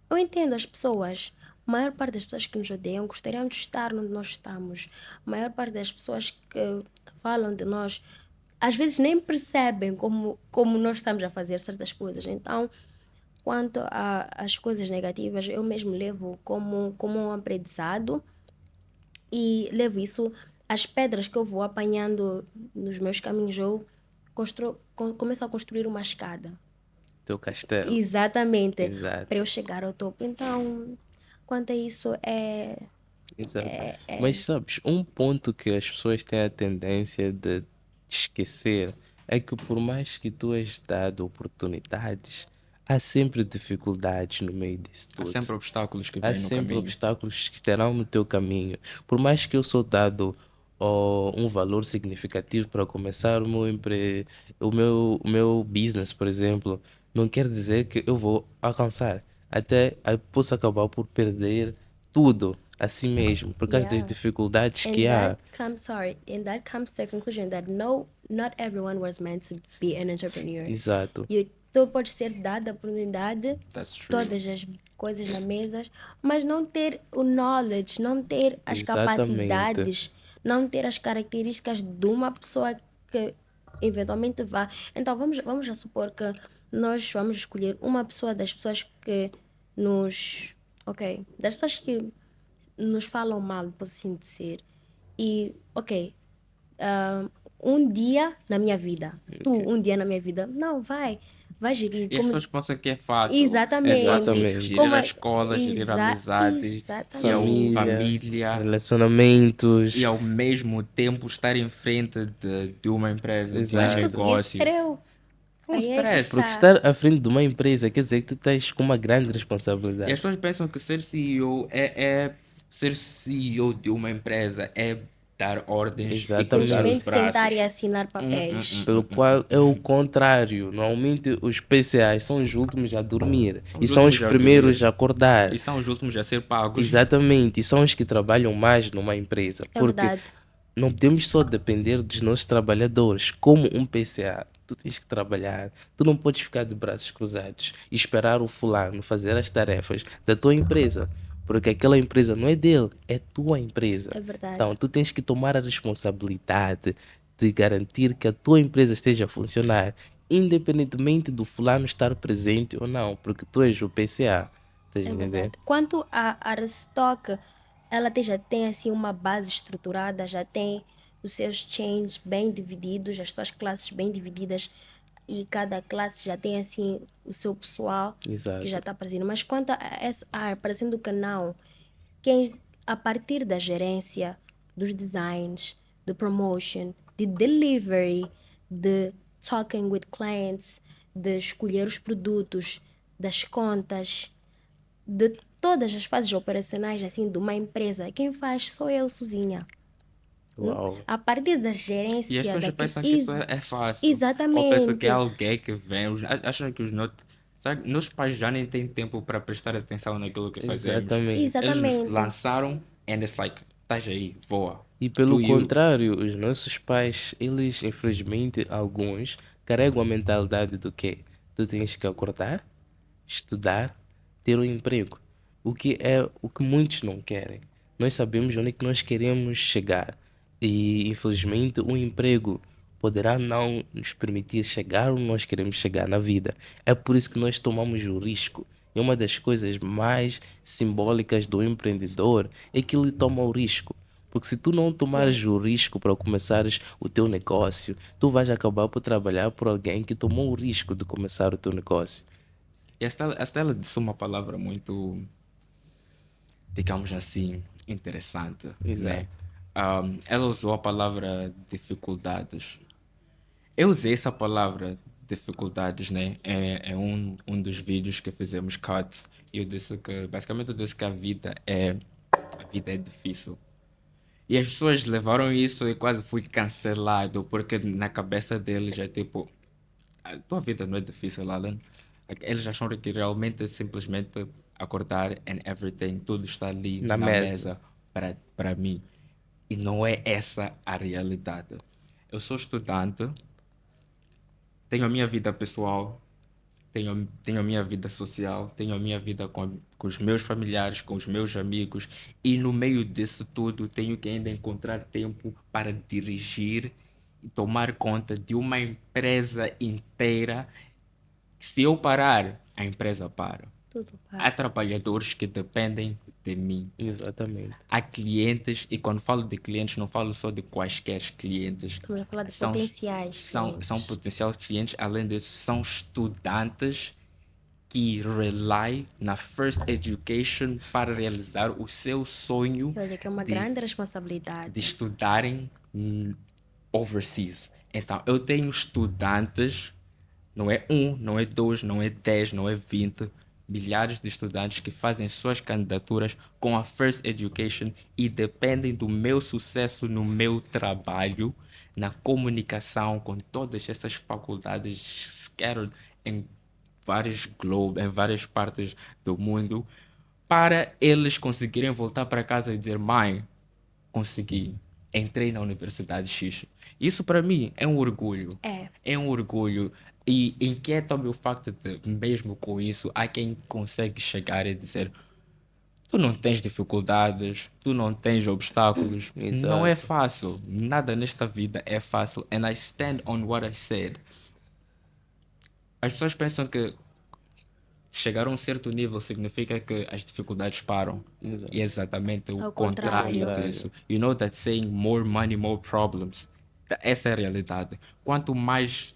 eu entendo as pessoas. A maior parte das pessoas que nos odeiam gostariam de estar onde nós estamos. A maior parte das pessoas que falam de nós às vezes nem percebem como nós estamos a fazer certas coisas. Então, quanto às coisas negativas, eu mesmo levo como um aprendizado e levo isso. As pedras que eu vou apanhando nos meus caminhos, eu começo a construir uma escada. Teu castelo. Exatamente, Exato. para eu chegar ao topo. Então, quanto a isso, Exato. Mas sabes, um ponto que as pessoas têm a tendência de esquecer é que por mais que tu és dado oportunidades, há sempre dificuldades no meio disso Há tudo. sempre obstáculos que Há vêm no sempre caminho. obstáculos que estarão no teu caminho. Por mais que eu sou dado um valor significativo para começar o meu business, por exemplo, não quer dizer que eu vou alcançar. Até eu posso acabar por perder tudo assim mesmo, por causa das yeah. dificuldades que há. And that comes to the conclusion that no, not everyone was meant to be an entrepreneur. Exato. Tu pode ser dada a oportunidade, That's true. todas as coisas na mesa, mas não ter o knowledge, não ter as Exatamente. capacidades, não ter as características de uma pessoa que eventualmente vá. Então vamos a supor que nós vamos escolher uma pessoa das pessoas que das pessoas que nos falam mal, posso assim dizer. E, um dia na minha vida, tu, um dia na minha vida, não, vai, vai gerir E as como. pessoas pensam que é fácil. É Exatamente. fácil Exatamente. gerir Como a a- escola, gerir a amizade e a Exatamente. Família, família e relacionamentos. ao mesmo tempo estar em frente de uma empresa, de um Mas Exato. conseguisse, negócio. creu. Um Aí é que stress. Porque está. estar à frente de uma empresa quer dizer que tu estás com uma grande E as responsabilidade. pessoas pensam que ser CEO ser CEO de uma empresa é dar ordens e cruzar os Exatamente. Simplesmente sentar e braços. assinar papéis. Pelo qual é o contrário. Normalmente os PCAs são os últimos a dormir São e os são os últimos a dormir primeiros a acordar. e são os últimos a ser pagos. Exatamente. E são os que trabalham mais numa empresa. É Porque verdade. não podemos só depender dos nossos trabalhadores. Como um PCA, tu tens que trabalhar. Tu não podes ficar de braços cruzados e esperar o fulano fazer as tarefas da tua empresa. Porque aquela empresa não é dele, é tua empresa. É verdade. Então, tu tens que tomar a responsabilidade de garantir que a tua empresa esteja a funcionar, independentemente do fulano estar presente ou não, porque tu és o PCA. Estás a É entender? verdade. Quanto a Restock, já tem assim uma base estruturada, já tem os seus chains bem divididos, as suas classes bem divididas e cada classe já tem assim o seu pessoal que Exato. já está aparecendo. Mas quanto a SR, parecendo que não, quem a partir da gerência, dos designs, do promotion, de delivery, de talking with clients, de escolher os produtos, das contas, de todas as fases operacionais assim de uma empresa, quem faz sou eu sozinha. Uau. A partir da E as gerência pessoas daquele. pensam que isso é fácil. Ou pensam que é Exatamente. alguém que vem. Acham que sabe, meus pais já nem têm tempo para prestar atenção naquilo que fazemos. Exatamente. Eles nos Exatamente. lançaram and it's like, estás aí, voa. E pelo Do you. contrário, os nossos pais, eles, infelizmente, alguns, carregam a mentalidade do quê? Tu tens que acordar, estudar, ter um emprego. O que é o que muitos não querem. Nós sabemos onde é que nós queremos chegar. E, infelizmente, um emprego poderá não nos permitir chegar onde nós queremos chegar na vida. É por isso que nós tomamos o risco. E uma das coisas mais simbólicas do empreendedor é que ele toma o risco. Porque se tu não tomares o Yes. risco para começares o teu negócio, tu vais acabar por trabalhar por alguém que tomou o risco de começar o teu negócio. E a Stella disse uma palavra muito, digamos assim, interessante, né? Exato. Ela usou a palavra dificuldades. Eu usei essa palavra dificuldades, né? Um dos vídeos que fizemos cuts. E eu disse que, basicamente, eu disse que a vida é difícil. E as pessoas levaram isso e quase fui cancelado, porque na cabeça deles é tipo, a tua vida não é difícil, Alan. Eles acham que realmente é simplesmente acordar and everything, tudo está ali Na na mesa. mesa para mim. E não é essa a realidade. Eu sou estudante, tenho a minha vida pessoal, tenho a minha vida social, tenho a minha vida com os meus familiares, com os meus amigos, e no meio disso tudo tenho que ainda encontrar tempo para dirigir e tomar conta de uma empresa inteira. Se eu parar, a empresa para. Tudo Há para. trabalhadores que dependem de mim. Exatamente. Há clientes, e quando falo de clientes, não falo só de quaisquer clientes. Estamos a falar de São, potenciais são clientes. potenciais clientes, além disso, são estudantes que rely na First Education para realizar o seu sonho Olha que é uma de, grande de responsabilidade. estudarem overseas. Então, eu tenho estudantes, não é um, não é dois, não é 10, não é 20, milhares de estudantes que fazem suas candidaturas com a First Education e dependem do meu sucesso no meu trabalho, na comunicação com todas essas faculdades scattered em várias partes do mundo, para eles conseguirem voltar para casa e dizer: mãe, consegui, entrei na Universidade X. Isso para mim é um orgulho. É. É um orgulho. E inquieta-me o facto de, mesmo com isso, há quem consegue chegar e dizer: tu não tens dificuldades, tu não tens obstáculos. Não é Exato. fácil. Nada nesta vida é fácil. And I stand on what I said. As pessoas pensam que chegar a um certo nível significa que as dificuldades param. Exato. E é exatamente o Ao contrário contrário. disso. You know that saying more money, more problems. Essa é a realidade. Quanto mais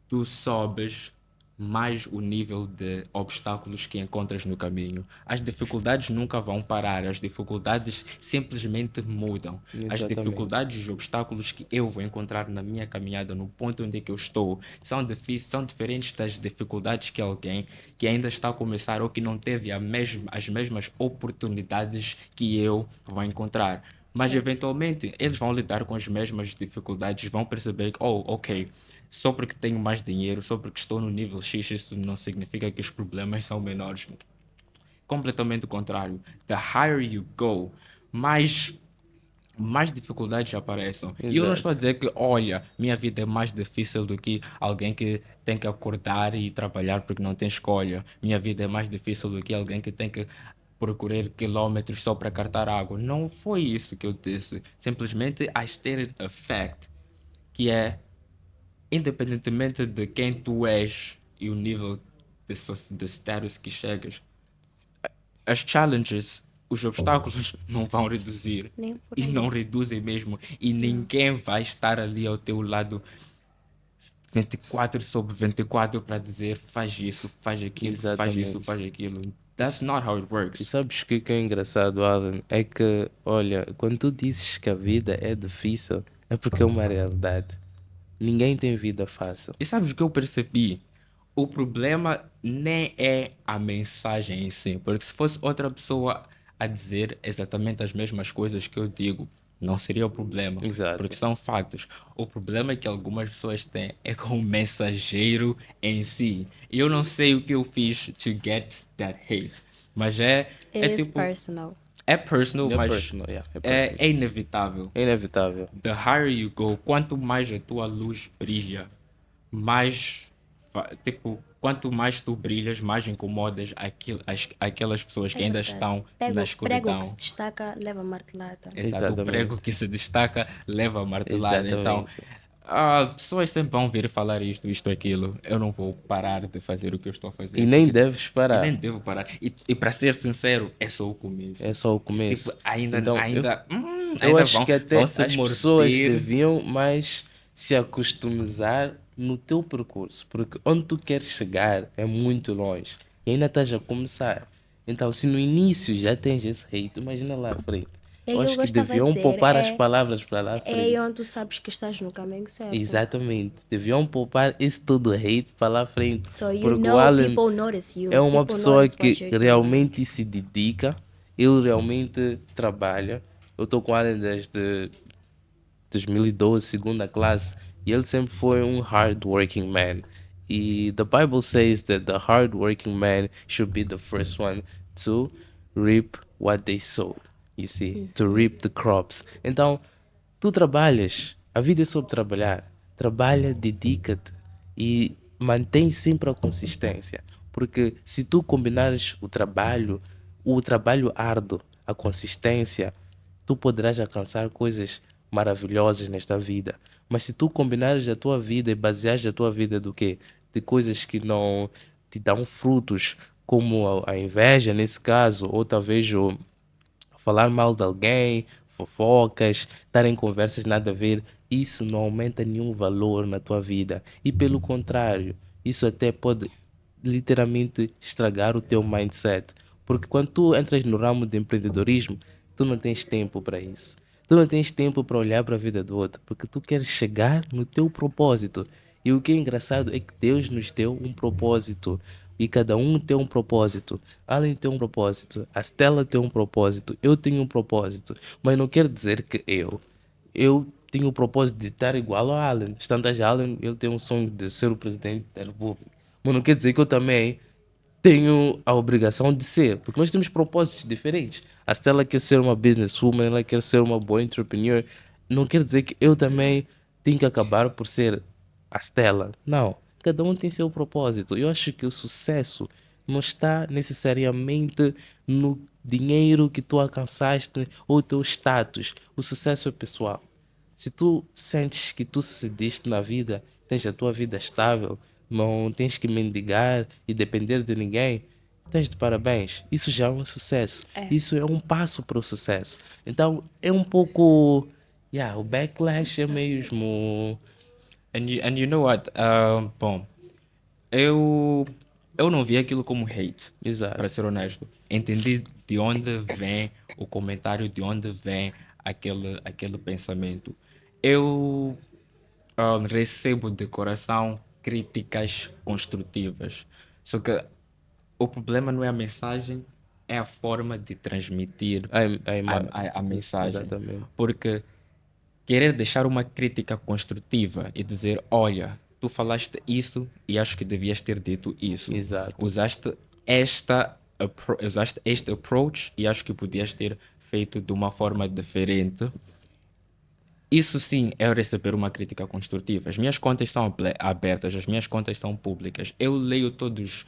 tu sobes, mais o nível de obstáculos que encontras no caminho. As dificuldades nunca vão parar, as dificuldades simplesmente mudam. As Exatamente. dificuldades e os obstáculos que eu vou encontrar na minha caminhada, no ponto onde é que eu estou, são difíceis, são diferentes das dificuldades que alguém que ainda está a começar ou que não teve as mesmas oportunidades que eu vou encontrar. Mas Certo. eventualmente eles vão lidar com as mesmas dificuldades, vão perceber que, oh, ok, só porque tenho mais dinheiro, só porque estou no nível X, isso não significa que os problemas são menores. Completamente o contrário. The higher you go, mais dificuldades aparecem. E eu não estou a Exato. dizer que, olha, minha vida é mais difícil do que alguém que tem que acordar e trabalhar porque não tem escolha. Minha vida é mais difícil do que alguém que tem que percorrer quilómetros só para cartar água. Não foi isso que eu disse. Simplesmente I stated a fact, que é, independentemente de quem tu és e o nível de status que chegas, as challenges, os obstáculos não vão reduzir. Nem por E não aí. reduzem mesmo. E Não. ninguém vai estar ali ao teu lado 24/24 para dizer faz isso, faz aquilo, faz isso, Exatamente. faz aquilo. E, That's not how it e works. sabes o que é engraçado, Alan? É que, olha, quando tu dizes que a vida é difícil, é porque é uma realidade. Ninguém tem vida fácil. E sabes o que eu percebi? O problema nem é a mensagem em si, porque se fosse outra pessoa a dizer exatamente as mesmas coisas que eu digo, não seria o problema, porque Exato. são fatos. O problema que algumas pessoas têm é com o mensageiro em si. E eu não sei o que eu fiz to get that hate, mas It é is tipo, personal. é personal, É mas personal, yeah, é é, personal. é inevitável. É inevitável. The higher you go, quanto mais a tua luz brilha, mais, tipo, quanto mais tu brilhas, mais incomodas aquelas pessoas que É ainda verdade. estão Pega na o prego que se escuridão. destaca, leva martelada. Exato, o prego que Exatamente. se destaca leva a martelada. Então, Exatamente. pessoas sempre vão vir falar isto, aquilo. Eu não vou parar de fazer o que eu estou a E fazer, nem porque, tipo, deves e nem parar. devo parar. E para ser sincero, é só o É começo. só o Tipo, começo. ainda, Então, ainda, eu ainda acho vão, que vão até se as pessoas morder. deviam mais se acostumizar no teu percurso, porque onde tu queres chegar é muito longe e ainda estás a começar. Então, se no início já tens esse hate, imagina lá à frente. É Eu que eu acho que gostava de deviam dizer, poupar as palavras para lá à é aí frente. onde tu sabes que estás no caminho certo. Exatamente. Deviam poupar esse todo hate para lá à frente. So you Porque o know Alan people notice é you. uma People pessoa notice que what you're doing. realmente se dedica, ele realmente trabalha. Eu estou com o Alan desde 2012, segunda classe, e ele sempre foi um hard working man. E the Bible says that the hard working man should be the first one to reap what they sowed. You see, to reap the crops. Então, tu trabalhas, a vida é sobre trabalhar. Trabalha, dedica-te e mantém sempre a consistência. Porque se tu combinares o trabalho árduo, a consistência, tu poderás alcançar coisas maravilhosas nesta vida. Mas se tu combinares a tua vida e baseares a tua vida do quê? De coisas que não te dão frutos, como a inveja nesse caso, ou talvez o falar mal de alguém, fofocas, estar em conversas nada a ver, isso não aumenta nenhum valor na tua vida. E pelo contrário, isso até pode literalmente estragar o teu mindset. Porque quando tu entras no ramo de empreendedorismo, tu não tens tempo para isso. Tu não tens tempo para olhar para a vida do outro, porque tu queres chegar no teu propósito. E o que é engraçado é que Deus nos deu um propósito. E cada um tem um propósito. Alan tem um propósito. A Stella tem um propósito. Eu tenho um propósito. Mas não quer dizer que eu tenho o propósito de estar igual ao Alan. Estando a Alan, ele tem um sonho de ser o presidente da República. Mas não quer dizer que eu também tenho a obrigação de ser, porque nós temos propósitos diferentes. A Stella quer ser uma businesswoman, ela quer ser uma boa entrepreneur. Não quer dizer que eu também tenho que acabar por ser a Stella. Não. Cada um tem seu propósito. Eu acho que o sucesso não está necessariamente no dinheiro que tu alcançaste ou teu status. O sucesso é pessoal. Se tu sentes que tu sucediste na vida, tens a tua vida estável, não tens que mendigar e depender de ninguém, tens de parabéns. Isso já é um sucesso. É. Isso é um passo para o sucesso. Então é um pouco. Yeah, o backlash é mesmo. And you know what? Bom, eu, eu não vi aquilo como hate, para Exato. ser honesto. Entendi de onde vem o comentário, de onde vem aquele pensamento. Eu recebo de coração críticas construtivas. Só que o problema não é a mensagem, é a forma de transmitir a mensagem. Exatamente. Porque querer deixar uma crítica construtiva e dizer: olha, tu falaste isso e acho que devias ter dito isso. Exato. Usaste este approach e acho que podias ter feito de uma forma diferente. Isso sim é receber uma crítica construtiva. As minhas contas são abertas, as minhas contas são públicas. Eu leio todas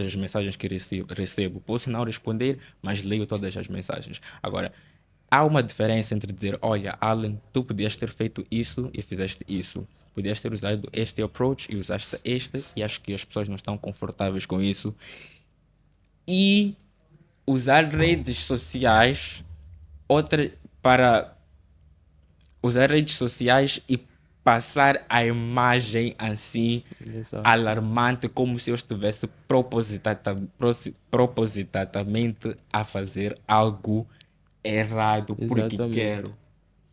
as mensagens que recebo. Posso não responder, mas leio todas as mensagens. Agora, há uma diferença entre dizer: olha, Alan, tu podias ter feito isso e fizeste isso. Podias ter usado este approach e usaste este, e acho que as pessoas não estão confortáveis com isso. E usar redes sociais outra, para usar redes sociais e passar a imagem assim Exato. alarmante, como se eu estivesse propositadamente a fazer algo errado porque Exatamente. quero.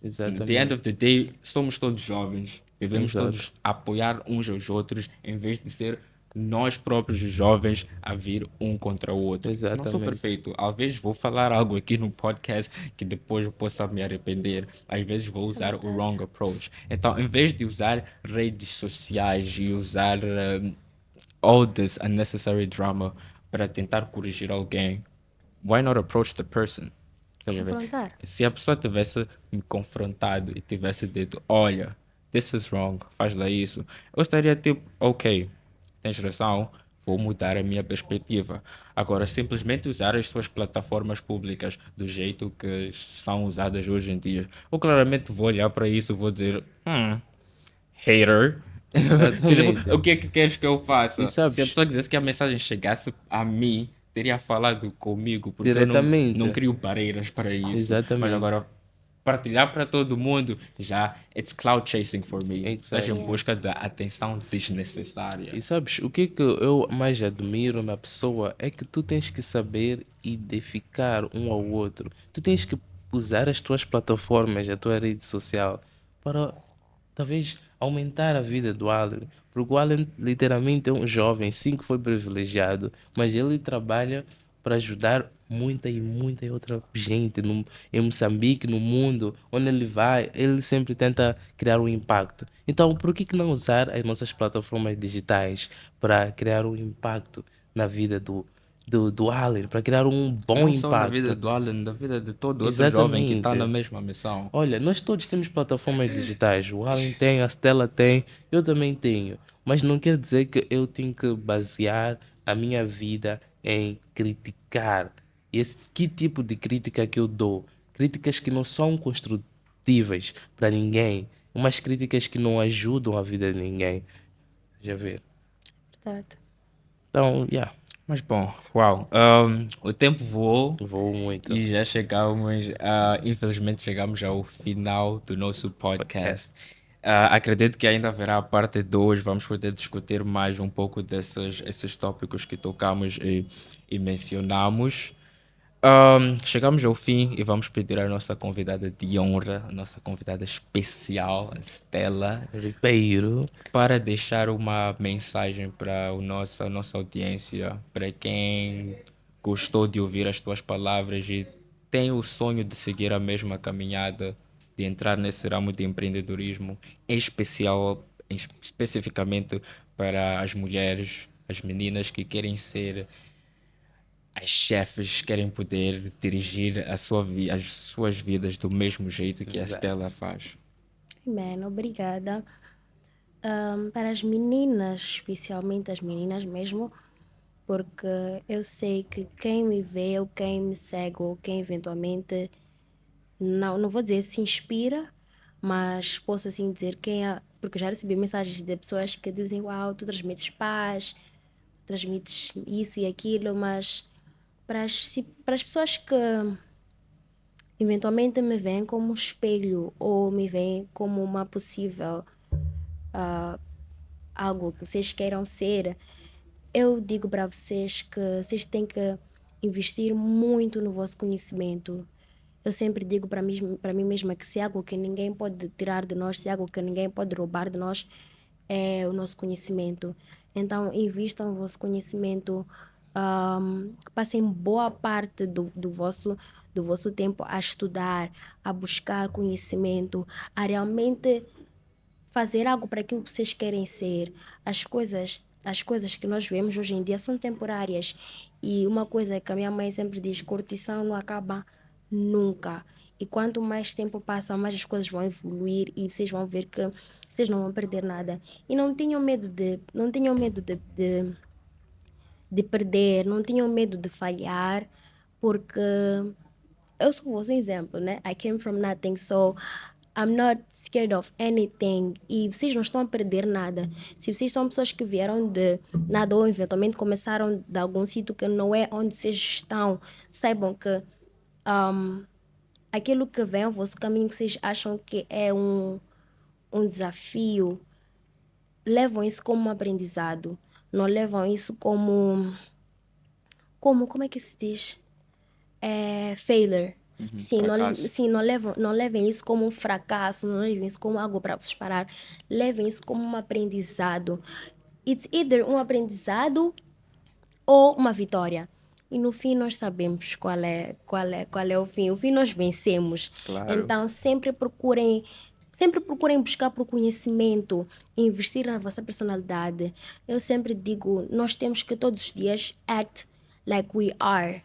At the end Exatamente. of the day, somos todos jovens. Devemos Exato. todos apoiar uns aos outros, em vez de ser nós próprios, os jovens, a vir um contra o outro. Eu não sou Exatamente. perfeito. Às vezes vou falar algo aqui no podcast que depois eu possa me arrepender. Às vezes vou É usar o verdade. wrong approach. Então, em vez de usar redes sociais e usar all this unnecessary drama para tentar corrigir alguém, why not approach the person? Estás a ver? Confrontar. Se a pessoa tivesse me confrontado e tivesse dito: olha, this is wrong, faz lá isso, eu estaria tipo: ok, tens razão, vou mudar a minha perspectiva. Agora, simplesmente usar as suas plataformas públicas do jeito que são usadas hoje em dia, eu claramente vou olhar para isso e vou dizer: hater. Que tipo, Exatamente. o que é que queres que eu E faça? Se a sabes, pessoa quisesse que a mensagem chegasse a mim, teria falado comigo, porque eu não diretamente. crio barreiras para isso. Mas Exatamente. agora, partilhar para todo mundo, já, it's cloud chasing for me. Estás em Exactly. busca Yes. da atenção desnecessária. E sabes, o que eu mais admiro na pessoa é que tu tens que saber identificar um ao outro. Tu tens que usar as tuas plataformas, a tua rede social, para talvez aumentar a vida do Alan. Porque o Alan literalmente é um jovem, sim que foi privilegiado, mas ele trabalha para ajudar muita e muita outra gente em Moçambique, no mundo, onde ele vai, ele sempre tenta criar um impacto. Então, por que não usar as nossas plataformas digitais para criar um impacto na vida do Alan, para criar um bom Não só na vida impacto? do Alan, na vida de todo outro jovem que está na Exatamente. mesma missão. Olha, nós todos temos plataformas digitais. O Alan tem, a Stella tem, eu também tenho. Mas não quer dizer que eu tenho que basear a minha vida em criticar. Que tipo de crítica que eu dou? Críticas que não são construtivas para ninguém. Umas críticas que não ajudam a vida de ninguém. Já ver. Verdade. Então, yeah, Mas bom, uau, o tempo voou. vou muito. E já chegamos, infelizmente chegamos ao final do nosso podcast. Podcast. Acredito que ainda haverá a parte 2, vamos poder discutir mais um pouco esses tópicos que tocamos e mencionamos. Chegamos ao fim e vamos pedir à nossa convidada de honra, a nossa convidada especial, a Stella, Ribeiro. para deixar uma mensagem para a nossa audiência, para quem gostou de ouvir as tuas palavras e tem o sonho de seguir a mesma caminhada, de entrar nesse ramo de empreendedorismo, em especial, especificamente para as mulheres, as meninas que querem ser as chefes, querem poder dirigir as suas vidas do mesmo jeito que a Exato. Stella faz. Man, obrigada. Para as meninas, especialmente as meninas mesmo, porque eu sei que quem me vê ou quem me segue ou quem eventualmente, não vou dizer se inspira, mas posso assim dizer quem é, porque eu já recebi mensagens de pessoas que dizem: uau, tu transmites paz, transmites isso e aquilo, mas para as pessoas que eventualmente me veem como um espelho ou me veem como uma possível algo que vocês queiram ser, eu digo para vocês que vocês têm que investir muito no vosso conhecimento. Eu sempre digo para mim mesma que se há algo que ninguém pode tirar de nós, se há algo que ninguém pode roubar de nós, é o nosso conhecimento. Então, invistam no vosso conhecimento, passem boa parte do vosso tempo a estudar, a buscar conhecimento, a realmente fazer algo para aquilo que vocês querem ser. As coisas que nós vemos hoje em dia são temporárias. E uma coisa que a minha mãe sempre diz, curtição não acaba nunca. E quanto mais tempo passa, mais as coisas vão evoluir e vocês vão ver que vocês não vão perder nada. E não tenham medo de perder, não tenham medo de falhar, porque eu sou um exemplo, né? I came from nothing, so I'm not scared of anything. E vocês não estão a perder nada. Se vocês são pessoas que vieram de nada ou eventualmente começaram de algum sítio que não é onde vocês estão, saibam que aquilo que vem ao vosso caminho que vocês acham que é um desafio, levam isso como um aprendizado. Não levam isso como é que se diz? Failure. Sim, fracasso. não levem isso como um fracasso, não levem isso como algo para vos parar. Levem isso como um aprendizado. It's either um aprendizado ou uma vitória. E no fim nós sabemos qual é o fim. O fim nós vencemos. Claro. Então sempre procurem buscar por conhecimento, investir na vossa personalidade. Eu sempre digo, nós temos que todos os dias act like we are.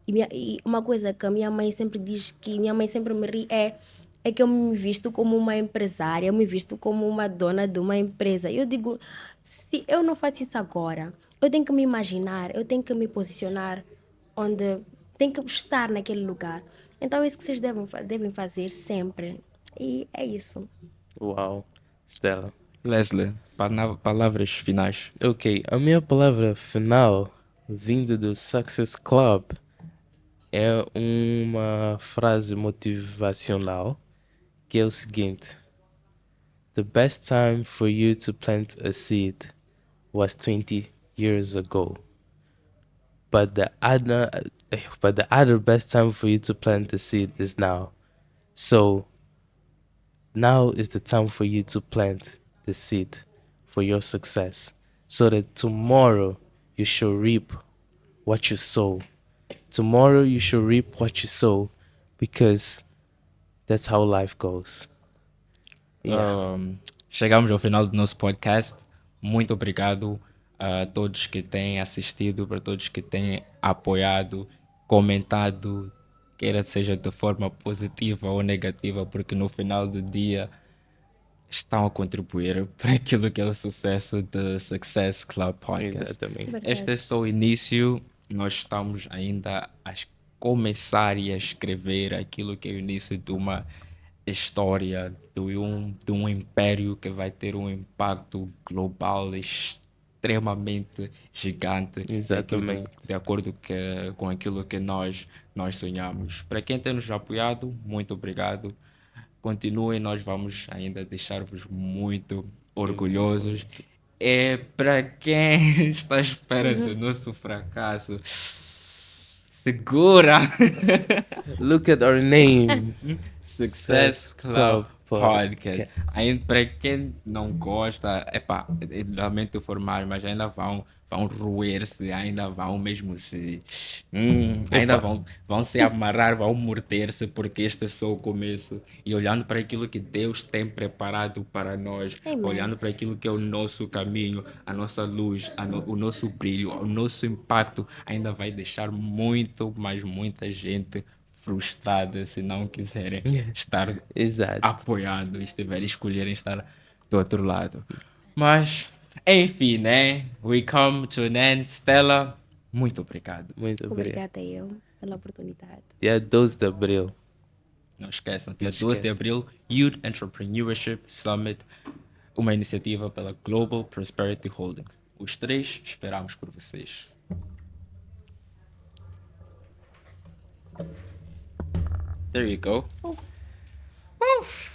E uma coisa que a minha mãe sempre diz, que minha mãe sempre me ri, é que eu me visto como uma empresária, eu me visto como uma dona de uma empresa. Eu digo, se eu não faço isso agora, eu tenho que me imaginar, eu tenho que me posicionar onde tenho que estar naquele lugar. Então é isso que vocês devem fazer sempre. E é isso. Uau. Stella. Leslie, palavras finais. Ok, a minha palavra final, vinda do Success Club, é uma frase motivacional que é o seguinte: The best time for you to plant a seed was 20 years ago. But the other best time for you to plant the seed is now. So now is the time for you to plant the seed for your success, so that tomorrow you shall reap what you sow. Tomorrow you shall reap what you sow, because that's how life goes. Yeah. Chegamos ao final do nosso podcast. Muito obrigado a todos que têm assistido, para todos que têm apoiado, comentado, queira seja de forma positiva ou negativa, porque no final do dia estão a contribuir para aquilo que é o sucesso do Success Club Podcast. Exatamente. Verdade. Este é só o início, nós estamos ainda a começar e a escrever aquilo que é o início de uma história, de um império que vai ter um impacto global extremamente gigante, Exatamente. de acordo com aquilo que nós sonhamos. Para quem tem nos apoiado, muito obrigado. Continuem, nós vamos ainda deixar-vos muito orgulhosos. É para quem está à espera do nosso fracasso, segura! Look at our name. Success Club Podcast. Ainda para quem não gosta, epá, lamento informar, mas ainda vão roer-se, ainda vão mesmo se. Ainda vão se amarrar, vão morder-se, porque este é só o começo. E olhando para aquilo que Deus tem preparado para nós, Amen. olhando para aquilo que é o nosso caminho, a nossa luz, o nosso brilho, o nosso impacto, ainda vai deixar muita gente frustrada se não quiserem estar Exato. apoiando e escolherem estar do outro lado. Mas, enfim, né? We come to an end. Stella, muito obrigado. Muito obrigado. Obrigada eu pela oportunidade. Dia 12 de abril. Não esqueçam, dia 12 de abril, Youth Entrepreneurship Summit, uma iniciativa pela Global Prosperity Holdings. Os três esperamos por vocês. There you go. Oof.